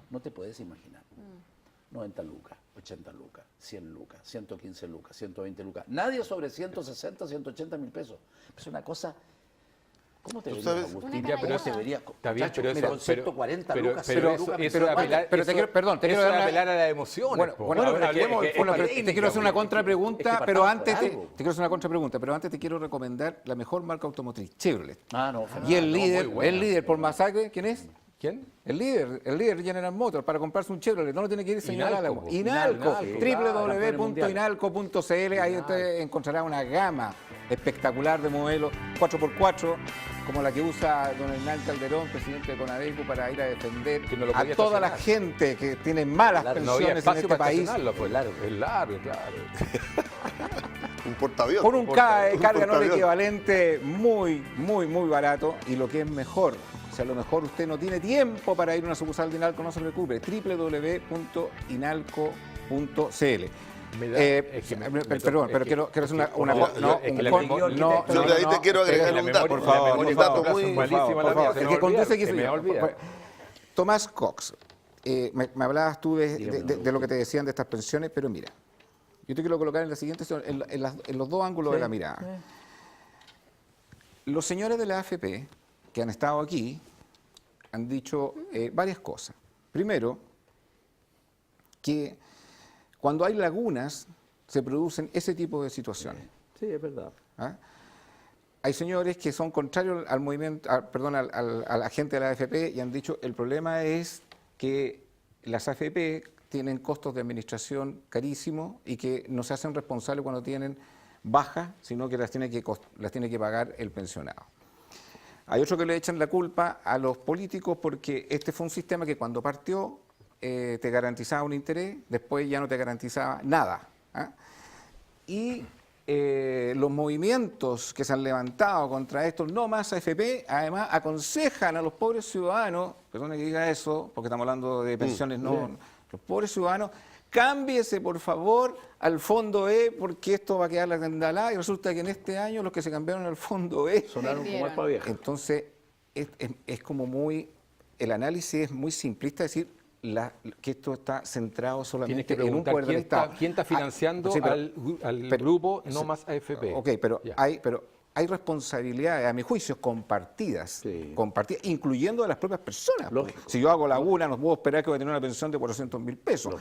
No te puedes imaginar. 90 lucas, 80 lucas, 100 lucas, 115 lucas, 120 lucas. Nadie sobre 160, 180 mil pesos. Es una cosa ¿Cómo te ¿Tú vería, sabes? Agustín? Una Ya, pero canalla. se vería. Está bien, Chacho, pero mira, eso, con 140 pero, lucas, pero eso, lucas, eso pero es apelar, pero te eso- quiero- perdón, te eso quiero es dar una- apelar a las emociones. Bueno, po. bueno, Ahora, hablemos- que- bueno, pero técnica, te quiero hacer una güey. contrapregunta, Es que pero partamos antes por te algo. quiero hacer una contrapregunta, pero antes te quiero recomendar la mejor marca automotriz, Chevrolet. Ah, no, Y el no, líder, muy buena. el líder por masacre, ¿quién es? ¿Quién? El líder General Motors, para comprarse un Chevrolet, no lo tiene que ir señor Inalco, Álamo. po. Inalco, Inalco, www.inalco.cl, ahí usted encontrará una gama espectacular de modelos 4x4, como la que usa don Hernán Calderón, presidente de Conadeco, para ir a defender Que no lo a podía toda la estacionar. gente que tiene malas No había pensiones en espacio este para país. estacionarlo, pues largo. Es largo, claro. Un portaavión. Por un carga no portaavión. equivalente muy barato, y lo que es mejor, si a lo mejor usted no tiene tiempo para ir a una sucursal de Inalco, no se preocupe, www.inalco.cl. Perdón, pero quiero hacer una favor, no, es que un la con- memoria- no, Yo de ahí te quiero agregar la un memoria- dato, por favor, un por dato favor, muy... por favor, por favor, el que conduce que se me va a olvidar. Tomás Cox, me hablabas tú de lo que te decían de estas pensiones, pero mira, yo te quiero colocar en la siguiente, en los dos ángulos de la mirada. Los señores de la AFP que han estado aquí han dicho varias cosas. Primero, que cuando hay lagunas se producen ese tipo de situaciones. Sí, es verdad. ¿Ah? Hay señores que son contrarios al movimiento, a la gente de la AFP, y han dicho el problema es que las AFP tienen costos de administración carísimos y que no se hacen responsables cuando tienen bajas, sino que las tiene que pagar el pensionado. Hay otros que le echan la culpa a los políticos porque este fue un sistema que cuando partió te garantizaba un interés, después ya no te garantizaba nada. ¿Ah? Y los movimientos que se han levantado contra esto, no más AFP, además aconsejan a los pobres ciudadanos, perdón que diga eso, porque estamos hablando de pensiones, los pobres ciudadanos, cámbiese por favor al Fondo E, porque esto va a quedar la candalada, y resulta que en este año los que se cambiaron al Fondo E, Sonaron como alpa vieja. entonces es como muy, el análisis es muy simplista, decir que esto está centrado Tienes que solamente en un preguntar poder del Estado. quién está financiando sí, pero- al pero- grupo no más AFP. Ok, pero Ya. hay responsabilidades, a mi juicio, compartidas, Sí. incluyendo de las propias personas. Lógico. Si yo hago laguna, no puedo esperar que voy a tener una pensión de 400.000 pesos.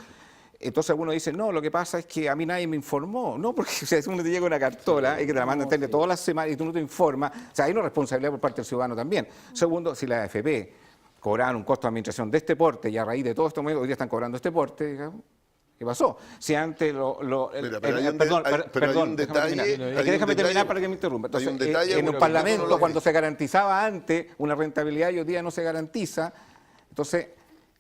Entonces alguno dice, no, lo que pasa es que a mí nadie me informó. No, porque si uno te llega una cartola y que te la mandan todas las semanas y tú no te informas, o sea, hay una responsabilidad por parte del ciudadano también. Segundo, si la AFP cobraban un costo de administración de este porte y a raíz de todo esto hoy día están cobrando este porte, digamos, ¿qué pasó? Si antes Mira, pero hay un perdón, pero hay un déjame detalle, terminar. Es hay que un déjame terminar detalle. para que me interrumpa. Hay un Entonces, detalle, en porque un tú parlamento, no lo cuando ves. se garantizaba antes una rentabilidad y hoy día no se garantiza, entonces,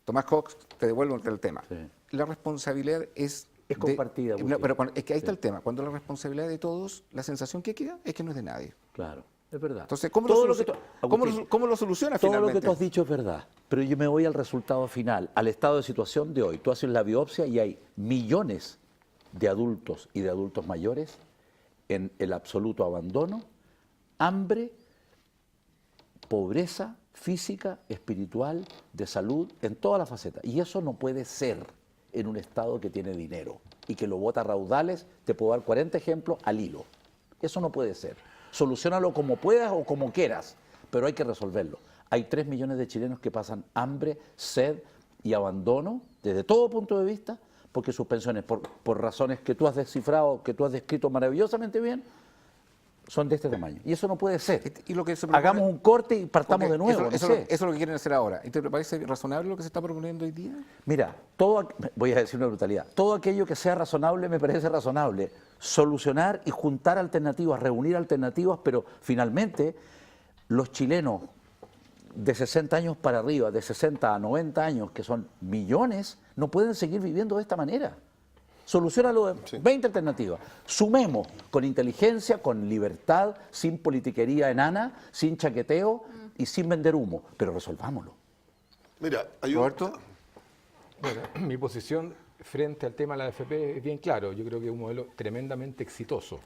Tomás Cox, te devuelvo el tema. Sí. La responsabilidad es compartida, Agustín. pero es que ahí está el tema. Cuando la responsabilidad es de todos, la sensación que queda es que no es de nadie. Claro, es verdad. Entonces, ¿cómo Todo lo lo que soluciona? ¿Cómo lo soluciona Todo finalmente? lo que tú has dicho es verdad, pero yo me voy al resultado final, al estado de situación de hoy. Tú haces la biopsia y hay millones de adultos y de adultos mayores en el absoluto abandono, hambre, pobreza física, espiritual, de salud, en todas las facetas. Y eso no puede ser en un Estado que tiene dinero y que lo bota a raudales. Te puedo dar 40 ejemplos al hilo. Eso no puede ser. Soluciónalo como puedas o como quieras, pero hay que resolverlo. Hay 3 millones de chilenos que pasan hambre, sed y abandono desde todo punto de vista, porque sus pensiones, por razones que tú has descifrado, que tú has descrito maravillosamente bien, son de este tamaño. Y eso no puede ser. Y lo que se propone- Hagamos un corte y partamos Ok, de nuevo. Eso no sé. es lo que quieren hacer ahora. ¿Y te parece razonable lo que se está proponiendo hoy día? Mira, voy a decir una brutalidad, todo aquello que sea razonable me parece razonable. Solucionar y juntar alternativas, reunir alternativas, pero finalmente los chilenos de 60 años para arriba, de 60 a 90 años, que son millones, no pueden seguir viviendo de esta manera. Soluciónalo de 20 alternativas. Sumemos con inteligencia, con libertad, sin politiquería enana, sin chaqueteo y sin vender humo, pero resolvámoslo. Mira, hay un... Roberto. Bueno, mi posición frente al tema de la AFP es bien claro. Yo creo que es un modelo tremendamente exitoso,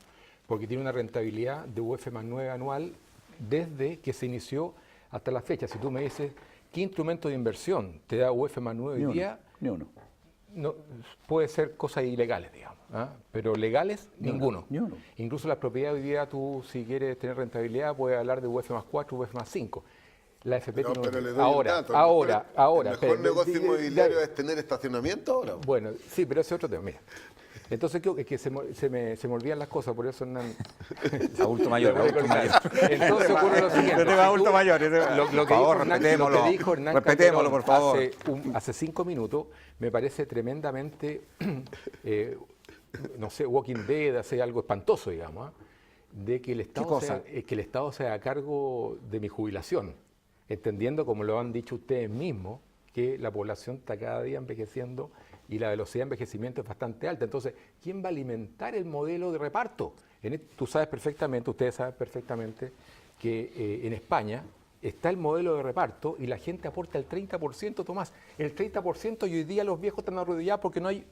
porque tiene una rentabilidad de UF más 9 anual desde que se inició hasta la fecha. Si tú me dices, ¿qué instrumento de inversión te da UF más 9 hoy día? Ni uno. no, puede ser cosas ilegales, digamos, ¿ah? Pero legales, ninguno. Ni uno. Incluso las propiedades hoy día, tú si quieres tener rentabilidad, puedes hablar de UF más 4, UF más 5. La FP No, tiene pero le doy ahora, un dato. ahora. El mejor negocio inmobiliario es tener estacionamiento ahora. Bueno, sí, pero ese es otro tema, mira. Entonces creo que es que se me olvidan las cosas, por eso Hernán... Adulto mayor. Entonces ocurre lo siguiente. Este tema adulto mayor. Lo que dijo Hernán respetémoslo, por favor. hace 5 minutos me parece tremendamente, no sé, Walking Dead, hace algo espantoso, digamos, ¿ah? De que el Estado sea a cargo de mi jubilación, entendiendo, como lo han dicho ustedes mismos, que la población está cada día envejeciendo y la velocidad de envejecimiento es bastante alta. Entonces, ¿quién va a alimentar el modelo de reparto? Tú sabes perfectamente, ustedes saben perfectamente que en España está el modelo de reparto y la gente aporta el 30%, Tomás. El 30% y hoy día los viejos están arrodillados porque no hay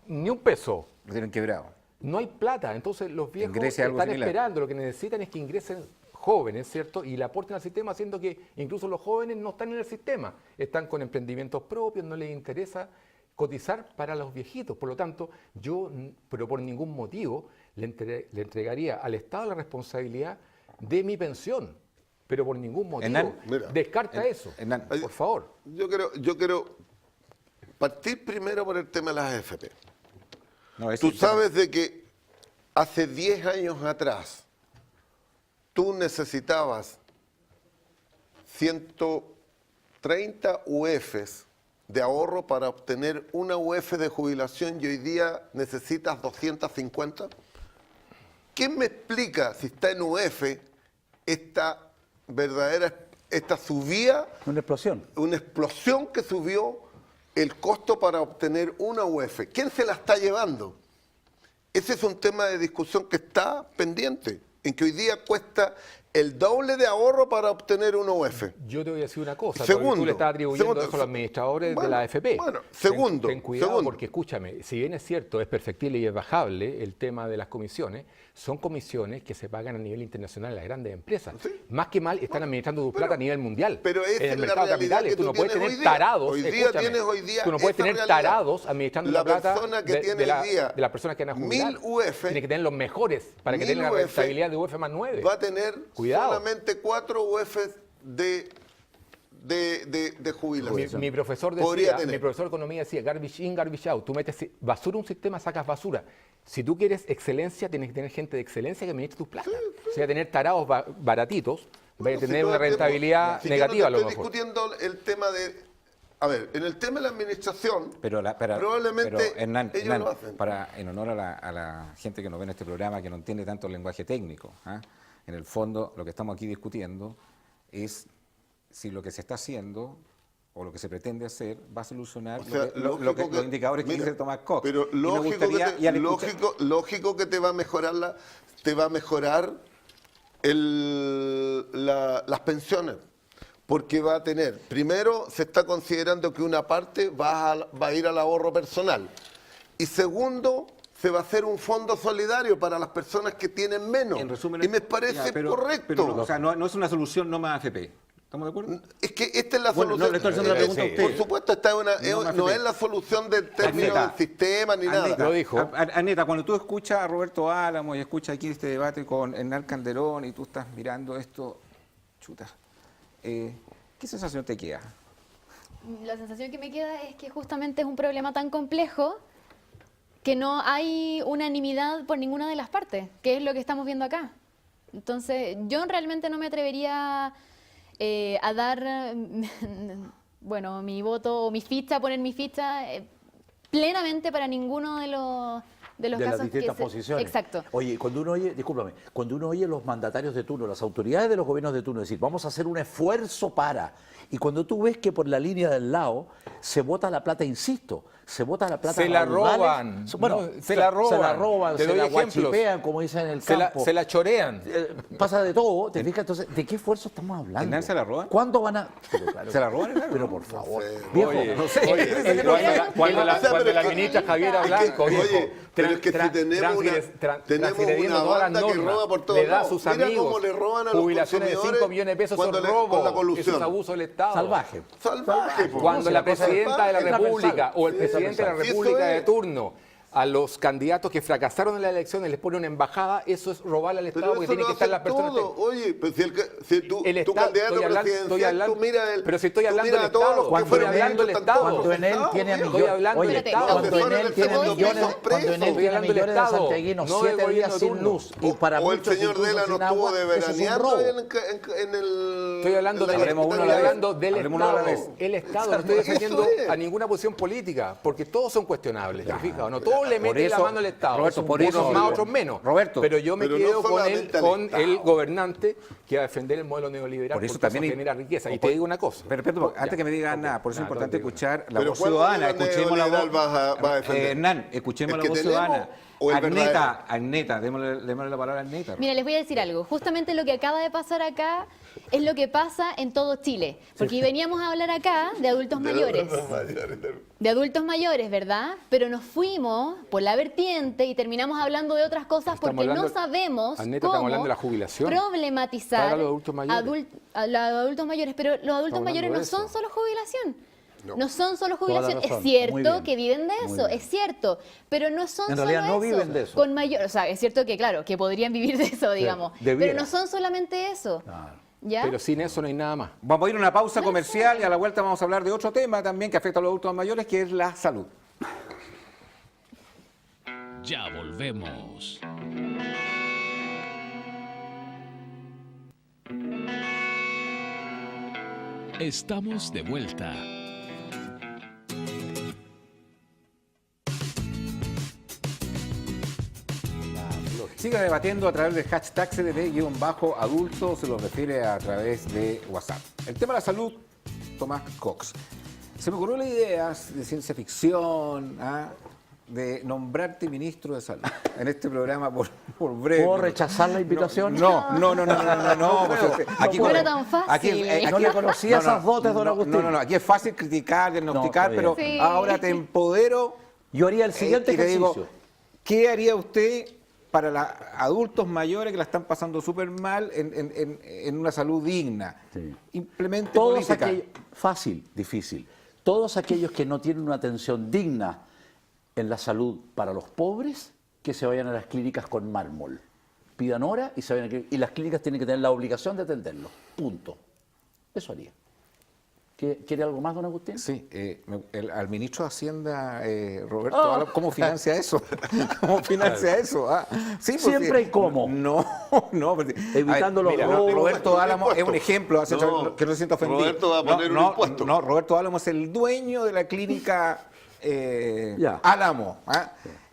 ni un peso. Lo tienen quebrado. No hay plata, entonces los viejos Grecia algo están similar. esperando, lo que necesitan es que ingresen jóvenes, ¿cierto? Y le aporten al sistema, haciendo que incluso los jóvenes no están en el sistema, están con emprendimientos propios, no les interesa cotizar para los viejitos. Por lo tanto, yo, pero por ningún motivo, le entregaría al Estado la responsabilidad de mi pensión, pero por ningún motivo. Hernán, mira, descarta eso, Hernán, por favor. Yo quiero partir primero por el tema de las AFP. no, Tú sabes de que hace 10 años atrás tú necesitabas 130 UFs de ahorro para obtener una UF de jubilación y hoy día necesitas 250. ¿Quién me explica si está en UF esta subida, Una explosión. una explosión que subió el costo para obtener una UF? ¿Quién se la está llevando? Ese es un tema de discusión que está pendiente, en que hoy día cuesta el doble de ahorro para obtener una UF. Yo te voy a decir una cosa, Segundo, porque tú le estás atribuyendo segundo, eso a los administradores bueno, de la AFP. bueno, segundo, Ten cuidado segundo. porque escúchame, si bien es cierto, es perfectible y es bajable el tema de las comisiones, son comisiones que se pagan a nivel internacional en las grandes empresas. Sí. Más que mal están administrando tu plata a nivel mundial. Pero esa en el es la mercado de realidad capitales, que tú no tú puedes tienes tener hoy día. tarados, Hoy día escúchame, tienes hoy día tú no puedes esa tener realidad. tarados administrando La la plata persona que tiene hoy día de las personas que van a jubilar. 1000 UF, Tiene que tener los mejores para que 1000 tengan la UF, rentabilidad de UF más 9. va a tener Cuidado. solamente 4 UFs de jubilación. Mi profesor Podría decía, tener. mi profesor de economía decía, garbage in, garbage out. Tú metes basura a un sistema, sacas basura. Si tú quieres excelencia, tienes que tener gente de excelencia que administre tus plata. O sea, tener tarados baratitos, va a Bueno, tener todo una el tiempo- rentabilidad si negativa yo a no lo te estoy mejor. discutiendo el tema de... A ver, en el tema de la administración, Pero probablemente Hernán, ellos lo hacen. en honor a la gente que nos ve en este programa, que no entiende tanto el lenguaje técnico, ¿ah? En el fondo, lo que estamos aquí discutiendo es si lo que se está haciendo o lo que se pretende hacer va a solucionar O sea, los indicadores que mira, dice Thomas Cox. Pero Y me lógico gustaría, y al que, escuchar- lógico que te va a mejorar las pensiones. Porque va a tener, primero se está considerando que una parte va a ir al ahorro personal. Y segundo, se va a hacer un fondo solidario para las personas que tienen menos. En resumen, y me parece ya, pero- correcto. pero, o sea, no es una solución no más AFP. ¿Estamos de acuerdo? Es que esta es la Bueno, solución. no, le estoy haciendo la pregunta a usted. Por supuesto, esta es No no más es la solución del término Aneta. del sistema ni nada. Lo dijo. Aneta, cuando tú escuchas a Roberto Álamo y escuchas aquí este debate con Hernán Calderón y tú estás mirando esto, chuta, ¿qué sensación te queda? La sensación que me queda es que justamente es un problema tan complejo que no hay unanimidad por ninguna de las partes, que es lo que estamos viendo acá. Entonces, yo realmente no me atrevería a dar, bueno, mi voto o mi ficha, poner mi ficha plenamente para ninguno de los las casos distintas posiciones. Exacto. Oye, cuando uno oye, discúlpame, cuando uno oye los mandatarios de turno, las autoridades de los gobiernos de turno decir, vamos a hacer un esfuerzo para, y cuando tú ves que por la línea del lado se bota la plata, insisto, se bota la plata Se la raudales, roban. bueno, No, se la roban. se la roban, Te se doy la ejemplos. guachipean, como dicen en el Se campo. la chorean. Pasa de todo, ¿te fijas? Entonces, ¿de qué esfuerzo estamos hablando? ¿Hernán se la roban? ¿Cuándo van a...? Pero claro, ¿Se la roban, Hernán? pero por favor, sé. viejo, Oye, no sé. Cuando la O sea, pero ministra es que- Javiera es que, Blanco oye, dijo, pero Pero es que si tenemos una banda que roba por todos le da a lados. sus Mira amigos cómo le roban a los jubilaciones de 5 consumidores millones de pesos, cuando son con la robo, eso colusión. es abuso del Estado. Salvaje. Salvaje, po. Cuando la una cosa presidenta de la salvaje, República o el Sí, presidente de la sí, eso República de es. turno a los candidatos que fracasaron en la elección y les pone una embajada, eso es robarle al Estado Pero porque eso tiene lo que estar hacen las personas. todo. Oye, pero si tu El Estado, candidato estoy presidencial, tú mira el. pero si estoy tú hablando mira del a todos Estado, los que cuando fueron estoy hablando del ministros, están Estado, todos Cuando en él procesados, tiene viejo. Estoy hablando del Espérate, Estado. Cuando en él tiene Estoy millones, preso. cuando en él Estoy tiene hablando del millones de Estado, santiaguinos, no del 7 días gobierno sin turno. luz. Y para O el muchos señor incluso Dela no sin estuvo agua, de eso es un veraneando robo. en el. Estoy hablando, en la estoy capitalidad. hablando del Hablemos una a la Estado. vez. El Estado, no estoy Eso defendiendo es. a ninguna posición política, porque todos son cuestionables, ¿te fijas? ¿O no? Todos le Por meten la eso, mano al Estado. Roberto, por Unos eso, más, otros menos. Roberto, pero yo me pero no quedo solamente al con Estado. el gobernante que va a defender el modelo neoliberal, Por eso porque también eso hay- genera riqueza. Y por- te digo una cosa. Pero, antes Ya. que me digan Ok. nada, por eso es Nada, importante todo escuchar la Pero voz ¿cuál ciudadana. modelo Escuchemos la voz. neoliberal vas a defender? Hernán, escuchemos ¿El la que voz tenemos ciudadana. o el Agneta, Agneta, démosle la palabra a Agneta. Mira, les voy a decir algo. Justamente lo que acaba de pasar acá es lo que pasa en todo Chile. Porque veníamos a hablar acá de adultos mayores. De adultos mayores, ¿verdad? Pero nos fuimos por la vertiente y terminamos hablando de otras cosas Estamos porque no hablando- sabemos Annette, cómo estamos hablando de la jubilación. problematizar Para los adultos mayores. a los adultos mayores. Pero los adultos Estamos mayores hablando no de son eso. solo jubilación. No. No son solo Toda la jubilación, es razón. Muy cierto bien. que viven de Muy eso, bien. es cierto, pero no son En solo realidad no eso. viven de eso. Con mayor, o sea, es cierto que claro, que podrían vivir de eso, digamos, pero debiera. no son solamente eso. ¿Ya? Pero sin eso no hay nada más. Vamos a ir a una pausa comercial y a la vuelta vamos a hablar de otro tema también que afecta a los adultos mayores, que es la salud. Ya volvemos. Estamos de vuelta. Sigue debatiendo a través del hashtag CDD-adulto, se lo refiere a través de WhatsApp. El tema de la salud, Tomás Cox. Se me ocurrió la idea de ciencia ficción, de nombrarte ministro de salud en este programa por breve. ¿Puedo rechazar la invitación? No. Aquí No era tan fácil. No le conocía esas dotes, don Agustín. No, aquí es fácil criticar, diagnosticar, No, pero está bien. Sí. ahora te empodero. Yo haría el siguiente y te digo, ejercicio. ¿qué haría usted para los adultos mayores que la están pasando súper mal en una salud digna? Sí. Implemente Todos política. aquellos, fácil, difícil. Todos aquellos que no tienen una atención digna en la salud para los pobres, que se vayan a las clínicas con mármol. Pidan hora y se vayan a y las clínicas tienen que tener la obligación de atenderlos. Punto. Eso haría. ¿Quiere algo más, don Agustín? Sí, al ministro de Hacienda, Roberto Álamo, ¿cómo financia eso? ¿Cómo financia eso? Sí, porque- Siempre hay cómo. No. Porque- Evitando los robos. Roberto Álamo es un impuesto. ejemplo, No, que no se sienta ofendido. Roberto va a poner un impuesto. No, Roberto Álamo es el dueño de la clínica Ya. Álamo.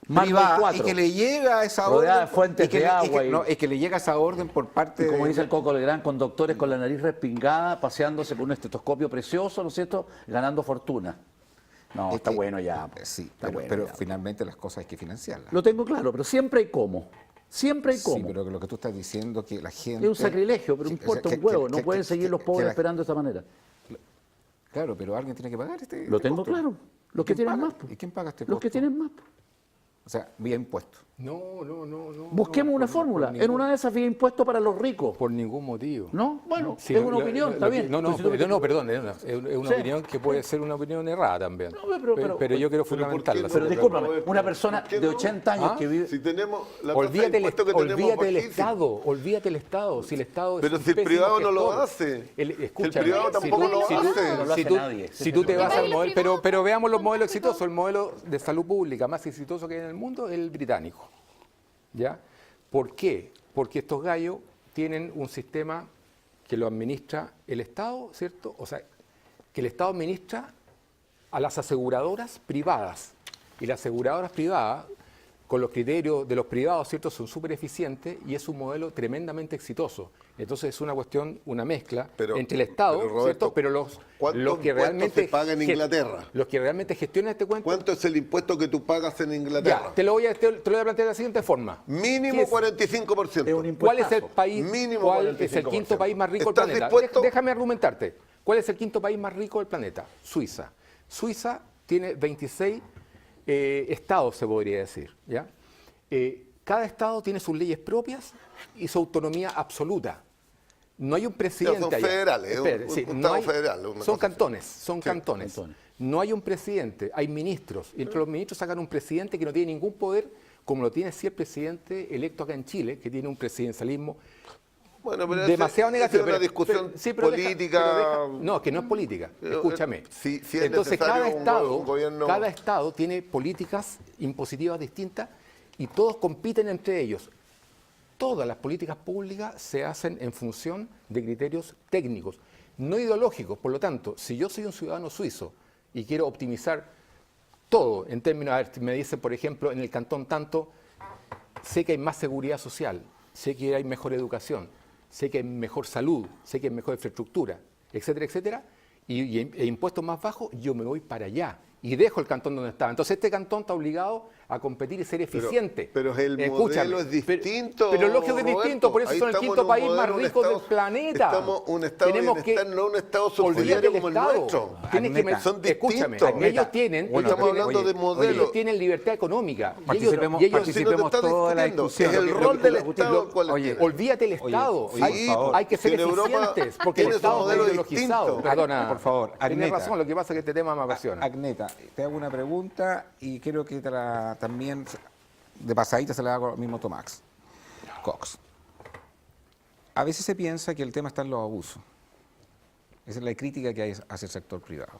Mármol Privada, 4. y que le llega esa Rodeada orden de fuentes y que de le- agua y que le llega esa orden por parte Y como de dice el Coco Legrand, con doctores con la nariz respingada, paseándose con un estetoscopio precioso, ¿no es cierto?, ganando fortuna. No, Es está que- bueno ya. Sí, Está bueno pero ya. finalmente las cosas hay que financiarlas. Lo tengo claro, pero siempre hay cómo. Siempre hay cómo. Sí, pero lo que tú estás diciendo que la gente... Es un sacrilegio, pero Sí, importa o sea, un huevo. No que- pueden seguir los pobres la- esperando de esta manera. Claro, pero alguien tiene que pagar este Lo tengo costo. claro. ¿Y Los que quién tienen paga? más. po. ¿Y quién paga este Los que costo? tienen más. po. O sea, vía impuestos. No. Busquemos no, una por fórmula. En ningún- una de esas vía impuesto para los ricos. Por ningún motivo. ¿No? Bueno, Sí, es lo- una lo- opinión, lo está que- bien. No, Pero si tú- perdón, es una Sí. opinión que puede ser una opinión errada también. No, pero- yo quiero ¿por qué fundamentarla. no? Pero sobre- discúlpame, Roberto, una persona ¿por qué de no? 80 años ¿Ah? que vive... Si tenemos la tasa de Olvídate, impuesto que tenemos olvídate del bajísima. Estado, olvídate del Estado. Si el Estado Pero es si el pésimo privado no lo gestor. hace. Escúchame, El privado tampoco lo hace. No lo hace nadie. Si tú te vas Igual al los modelo, privados pero veamos los tampoco modelos son exitosos. El modelo de salud pública más exitoso que hay en el mundo es el británico. ¿Ya? ¿Por qué? Porque estos gallos tienen un sistema que lo administra el Estado, ¿cierto? O sea, que el Estado administra a las aseguradoras privadas. Y las aseguradoras privadas, con los criterios de los privados, ¿cierto?, son súper eficientes y es un modelo tremendamente exitoso. Entonces es una cuestión, una mezcla Pero- entre el Estado, pero, Roberto, ¿cierto? Pero los ¿cuántos que impuestos realmente se pagan en Inglaterra? los que realmente gestionan este cuento. ¿Cuánto es el impuesto que tú pagas en Inglaterra? Ya, te lo voy a plantear de la siguiente forma. Mínimo ¿Qué es? 45%. Es un ¿Cuál es el impuestazo. país? Mínimo ¿Cuál es el 45%. quinto país más rico del ¿Estás planeta? dispuesto? Déjame argumentarte. ¿Cuál es el quinto país más rico del planeta? Suiza. Suiza tiene 26 estados, se podría decir, ¿ya? Cada estado tiene sus leyes propias y su autonomía absoluta. No hay un presidente son allá. federales, Espere, un sí, estado federal, una son cosa cantones, son Sí, cantones. cantones. No hay un presidente, hay ministros. Y entre los ministros sacan un presidente que no tiene ningún poder, como lo tiene sí el presidente electo acá en Chile, que tiene un presidencialismo Bueno, pero demasiado esa negativo. es una discusión pero política. no, que no es política. Escúchame. Si es Entonces, cada necesario un gobierno. cada estado tiene políticas impositivas distintas y todos compiten entre ellos. Todas las políticas públicas se hacen en función de criterios técnicos, no ideológicos. Por lo tanto, si yo soy un ciudadano suizo y quiero optimizar todo en términos, a ver, me dicen, por ejemplo, en el cantón tanto, sé que hay más seguridad social, sé que hay mejor educación, sé que hay mejor salud, sé que hay mejor infraestructura, etcétera, etcétera, e impuestos más bajos, yo me voy para allá y dejo el cantón donde estaba. Entonces este cantón está obligado a competir y ser eficiente. Pero el Escúchame, modelo es distinto. Pero lógico que es distinto, por eso Ahí son el estamos quinto en un país más modelo, un rico del estado- planeta. Estamos un estado de bienestar, no un estado subsidiario como el nuestro. Son distintos. Ellos tienen, Bueno, estamos hablando de modelo. ellos tienen libertad económica. Participemos, y ellos participemos Si no te está toda la discutiendo, discusión. es el rol del Estado. ¿cuál es? Oye, olvídate del Estado. oye, por favor. Hay que ser Si en Europa eficientes, porque el tienes un Estado está modelo ideologizado. distinto. Perdona, por favor, tienes Agneta. razón, lo que pasa es que este tema me apasiona. Agneta, te hago una pregunta y creo que también de pasadita se la hago al mismo Tomás Cox. A veces se piensa que el tema está en los abusos. Esa es la crítica que hay hacia el sector privado.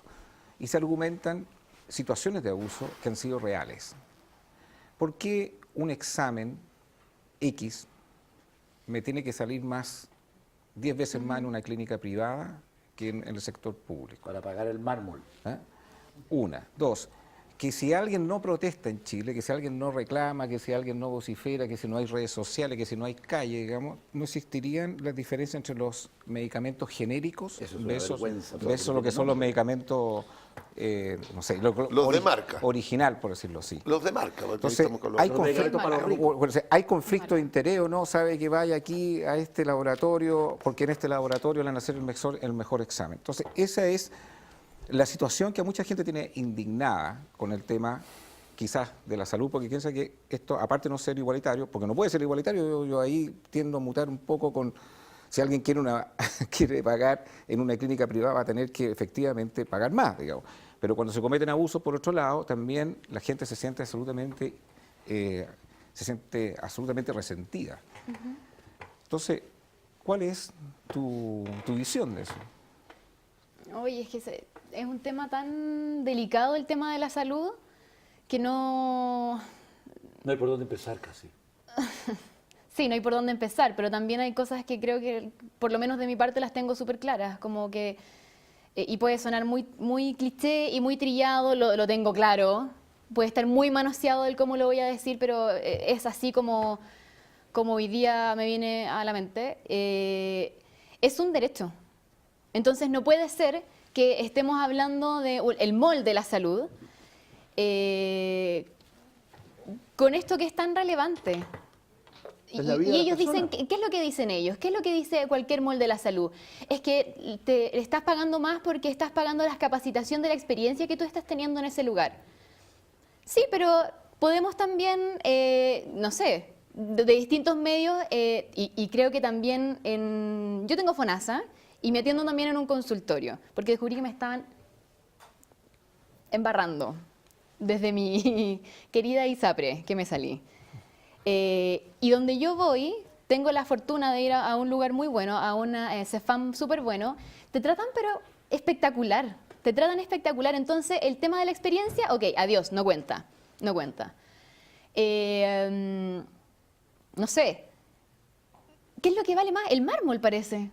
Y se argumentan situaciones de abuso que han sido reales. ¿Por qué un examen X me tiene que salir 10 veces más en una clínica privada que en el sector público? Para pagar el mármol. ¿Eh? Una. Dos, que si alguien no protesta en Chile, que si alguien no reclama, que si alguien no vocifera, que si no hay redes sociales, que si no hay calle, digamos, no existirían las diferencias entre los medicamentos genéricos Eso es una vergüenza, versus lo que son los medicamentos, no sé, Los de marca. original, por decirlo así. Los de marca. porque Entonces, estamos con los- hay Los medicamentos para los ricos. hay conflicto de interés o no, sabe que vaya aquí a este laboratorio, porque en este laboratorio le van a hacer el mejor examen. Entonces, esa es la situación que a mucha gente tiene indignada con el tema, quizás, de la salud, porque piensa que esto, aparte de no ser igualitario, porque no puede ser igualitario, yo ahí tiendo a mutar un poco con, si alguien quiere pagar en una clínica privada, va a tener que efectivamente pagar más, digamos. Pero cuando se cometen abusos, por otro lado, también la gente se siente absolutamente resentida. Entonces, ¿cuál es tu visión de eso? Oye, es que es un tema tan delicado el tema de la salud que no... No hay por dónde empezar casi. Sí, no hay por dónde empezar, pero también hay cosas que creo que, por lo menos de mi parte, las tengo súper claras, como que, y puede sonar muy, muy cliché y muy trillado, lo tengo claro, puede estar muy manoseado el cómo lo voy a decir, pero es así como hoy día me viene a la mente. Es un derecho. Entonces no puede ser que estemos hablando del molde de la salud con esto que es tan relevante. Y ellos dicen, ¿qué es lo que dicen ellos? ¿Qué es lo que dice cualquier molde de la salud? Es que te estás pagando más porque estás pagando la capacitación de la experiencia que tú estás teniendo en ese lugar. Sí, pero podemos también, no sé, de distintos medios, y creo que también yo tengo FONASA y me atiendo también en un consultorio, porque descubrí que me estaban embarrando desde mi querida ISAPRE, que me salí. Y donde yo voy, tengo la fortuna de ir a un lugar muy bueno, a una CEFAM súper bueno, te tratan pero espectacular, te tratan espectacular. Entonces, el tema de la experiencia, ok, adiós, no cuenta, no cuenta. No sé, ¿qué es lo que vale más? El mármol parece.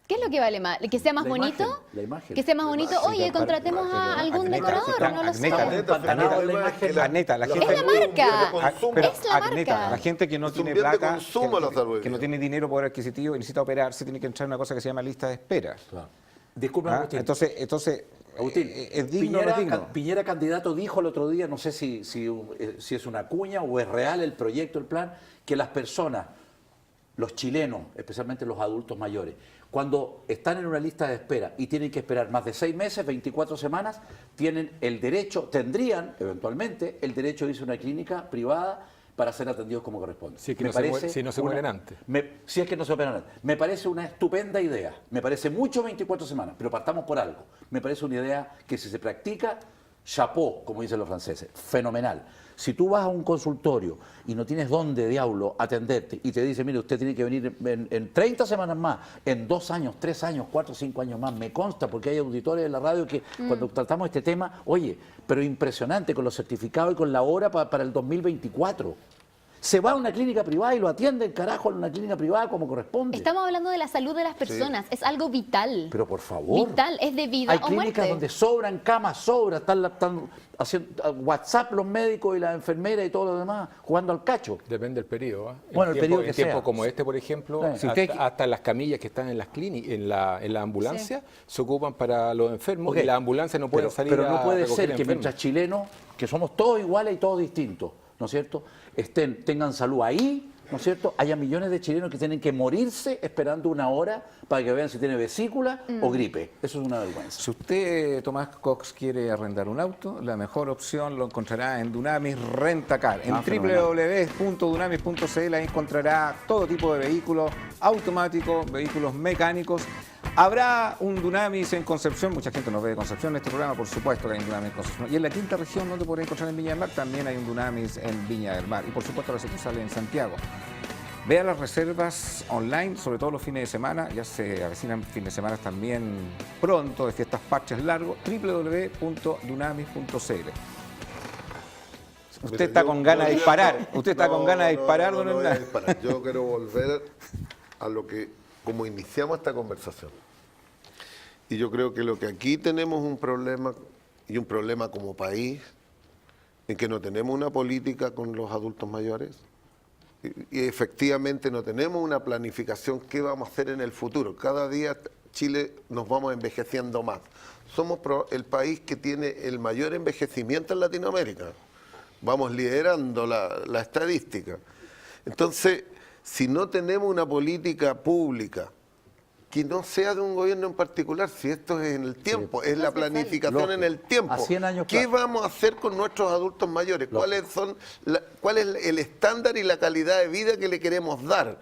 ¿Qué es lo que vale más? ¿Que sea más bonito? La imagen. ¿Que sea más bonito? Oye, contratemos a algún decorador, no lo sé. Agneta, la gente... Es la marca, Pero, es la Agneta, marca. la gente que no Es un tiene bien de plata, consumo la salud. que no tiene dinero, poder adquisitivo y necesita operarse, tiene que entrar en una cosa que se llama lista de espera. Claro. Disculpa, ¿Ah? Agustín. Entonces Agustín, ¿es digno o no es digno? Piñera candidato dijo el otro día, no sé si es una cuña o es real el proyecto, el plan, que las personas, los chilenos, especialmente los adultos mayores, cuando están en una lista de espera y tienen que esperar más de 6 meses, 24 semanas, tendrían eventualmente el derecho de irse a una clínica privada para ser atendidos como corresponde. Si es que si no se mueren antes. Si es que no se operan antes. Me parece una estupenda idea. Me parece mucho 24 semanas, pero partamos por algo. Me parece una idea que si se practica, chapeau, como dicen los franceses, fenomenal. Si tú vas a un consultorio y no tienes dónde, diablo, atenderte y te dice, mire, usted tiene que venir en 30 semanas más, en 2 años, 3 años, 4, 5 años más, me consta, porque hay auditores de la radio que cuando tratamos este tema, oye, pero impresionante con los certificados y con la hora para el 2024. Se va a una clínica privada y lo atienden, carajo, en una clínica privada como corresponde. Estamos hablando de la salud de las personas, es algo vital. Pero por favor. Vital, es de vida Hay o muerte. clínicas donde sobran camas, están haciendo WhatsApp los médicos y las enfermeras y todo lo demás, jugando al cacho. Depende del periodo. Bueno, el periodo que en tiempo sea. como este, por ejemplo, Sí. hasta las camillas que están en las clínicas, en la ambulancia, se ocupan para los enfermos y la ambulancia no puede salir Pero no puede ser que enfermos. mientras chilenos, que somos todos iguales y todos distintos, ¿no es cierto?, tengan salud ahí, ¿no es cierto?, haya millones de chilenos que tienen que morirse esperando una hora para que vean si tiene vesícula o gripe. Eso es una vergüenza. Si usted, Tomás Cox, quiere arrendar un auto, la mejor opción lo encontrará en Dunamis Rentacar. En www.dunamis.cl ahí encontrará todo tipo de vehículos automáticos, vehículos mecánicos. Habrá un Dunamis en Concepción, mucha gente nos ve de Concepción en este programa, por supuesto que hay un Dunamis en Concepción. Y en la quinta región, donde podrá encontrar en Viña del Mar, también hay un Dunamis en Viña del Mar. Y por supuesto la sucursal en Santiago. Vea las reservas online, sobre todo los fines de semana, ya se avecinan fines de semana también pronto, de fiestas patrias largos, www.dunamis.cl. Usted está con ganas de disparar, usted está con ganas de disparar, don Hernán. Yo quiero volver a lo que, como iniciamos esta conversación. Y yo creo que lo que aquí tenemos un problema, y un problema como país, en que no tenemos una política con los adultos mayores, y efectivamente no tenemos una planificación qué vamos a hacer en el futuro. Cada día Chile nos vamos envejeciendo más. Somos el país que tiene el mayor envejecimiento en Latinoamérica. Vamos liderando la estadística. Entonces, si no tenemos una política pública que no sea de un gobierno en particular, si esto es en el tiempo, es la planificación en el tiempo. A 100 años, ¿Qué claro. vamos a hacer con nuestros adultos mayores? ¿Cuál es el estándar y la calidad de vida que le queremos dar?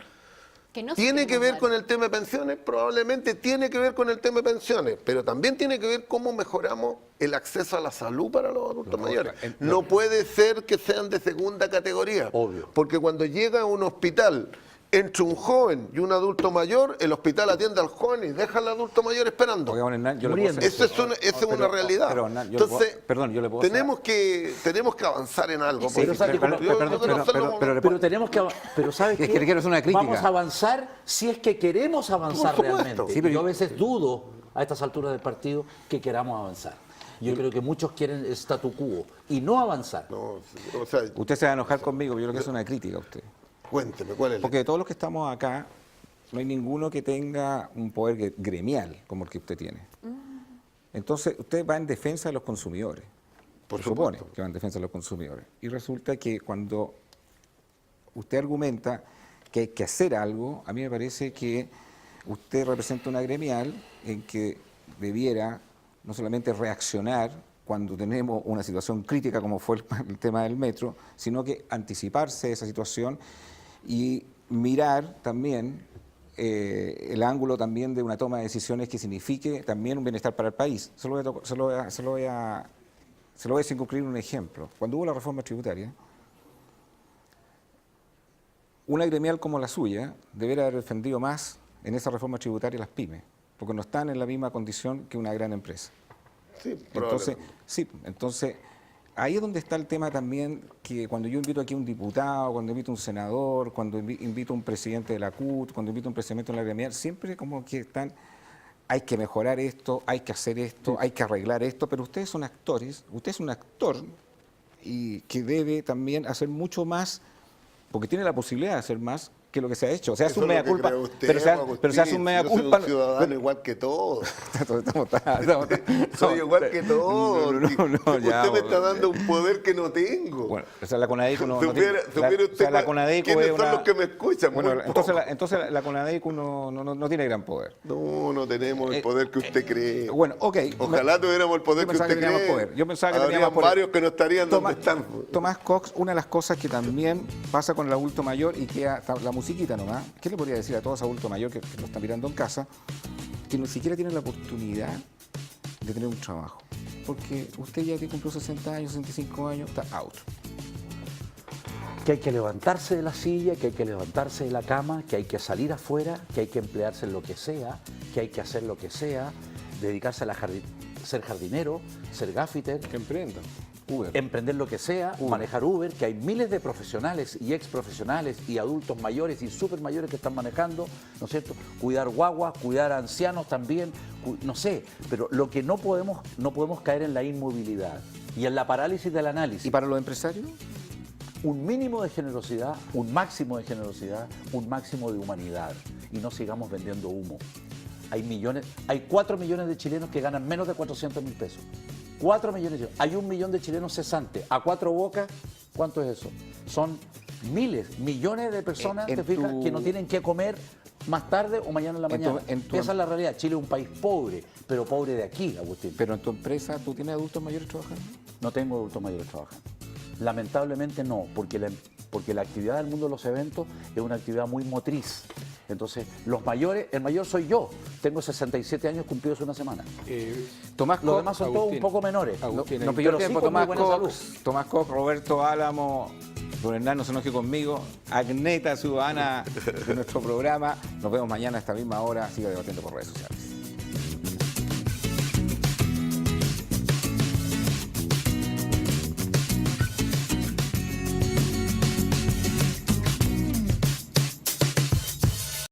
Que no ¿Tiene que ver dar. con el tema de pensiones? Probablemente tiene que ver con el tema de pensiones, pero también tiene que ver cómo mejoramos el acceso a la salud para los adultos mayores. No puede ser que sean de segunda categoría. Obvio. Porque cuando llega a un hospital entre un joven y un adulto mayor, el hospital atiende al joven y deja al adulto mayor esperando. Oiga, don Hernán, yo le puedo hacer Eso es una realidad. pero, Hernán, yo Entonces, yo le puedo hacer- tenemos que avanzar en algo. Sí, porque pero ¿sabes qué? Es que le quiero hacer una crítica. Vamos a avanzar si es que queremos avanzar Por supuesto. realmente. Sí, pero yo a veces dudo a estas alturas del partido que queramos avanzar. Yo creo que muchos quieren el statu quo y no avanzar. No, o sea, Usted se va a enojar conmigo, pero yo le quiero hacer una crítica a usted. cuénteme, ¿cuál es? Porque de todos los que estamos acá, no hay ninguno que tenga un poder gremial como el que usted tiene. Entonces, usted va en defensa de los consumidores. Por supone supuesto. que va en defensa de los consumidores. Y resulta que cuando usted argumenta que hay que hacer algo, a mí me parece que usted representa una gremial en que debiera no solamente reaccionar cuando tenemos una situación crítica como fue el tema del metro, sino que anticiparse a esa situación y mirar también el ángulo también de una toma de decisiones que signifique también un bienestar para el país. Se lo voy a circunscribir un ejemplo. Cuando hubo la reforma tributaria, una gremial como la suya debería haber defendido más en esa reforma tributaria las pymes, porque no están en la misma condición que una gran empresa. Sí, Entonces, ahí es donde está el tema también, que cuando yo invito aquí a un diputado, cuando invito a un senador, cuando invito a un presidente de la CUT, cuando invito a un presidente de la gremial, siempre como que están, hay que mejorar esto, hay que hacer esto, hay que arreglar esto, pero ustedes son actores, usted es un actor y que debe también hacer mucho más, porque tiene la posibilidad de hacer más que es lo que se ha hecho. Se hace Eso un es mea lo que culpa, cree usted, pero se hace un mea Yo soy culpa. un ciudadano igual que todos. Soy igual que todos. Usted me está dando un poder que no tengo. Bueno, o sea, la CONADICU no Supiera usted la CONADICU quiénes es son una... los que me escuchan. Bueno, Muy entonces la CONADICU no tiene gran poder. No tenemos el poder que usted cree. Bueno, ok. Ojalá tuviéramos el poder que usted teníamos cree. poder. Yo pensaba que Habrían teníamos poder. varios que no estarían donde están. Tomás Cox, una de las cosas que también pasa con el adulto mayor y que la musiquita nomás, ¿qué le podría decir a todos adultos mayor que lo están mirando en casa? Que ni siquiera tienen la oportunidad de tener un trabajo. Porque usted ya cumplió 60 años, 65 años, está out. Que hay que levantarse de la silla, que hay que levantarse de la cama, que hay que salir afuera, que hay que emplearse en lo que sea, que hay que hacer lo que sea, dedicarse a ser jardinero, ser gaffiter. Que emprenda. Uber. Emprender lo que sea, manejar Uber, que hay miles de profesionales y ex profesionales y adultos mayores y súper mayores que están manejando, ¿no es cierto? Cuidar guaguas, cuidar ancianos también, no sé, pero lo que no podemos caer en la inmovilidad y en la parálisis del análisis. ¿Y para los empresarios? Un mínimo de generosidad, un máximo de generosidad, un máximo de humanidad y no sigamos vendiendo humo. Hay 4 millones de chilenos que ganan menos de 400.000 pesos. 4 millones de chilenos. Hay 1 millón de chilenos cesantes. A 4 bocas, ¿cuánto es eso? Son miles, millones de personas, ¿te fijas? Que no tienen que comer más tarde o mañana en la mañana. Esa es la realidad. Chile es un país pobre, pero pobre de aquí, Agustín. Pero en tu empresa, ¿tú tienes adultos mayores trabajando? No tengo adultos mayores trabajando. Lamentablemente no, porque la actividad del mundo de los eventos es una actividad muy motriz. Entonces, los mayores, el mayor soy yo. Tengo 67 años cumplidos una semana. Los demás son todos un poco menores. Agustín, No pilló tiempo, Tomás Cox, Roberto Álamo, don Hernán, no se enoje conmigo, Agneta, ciudadana de nuestro programa. Nos vemos mañana a esta misma hora. Siga debatiendo por redes sociales.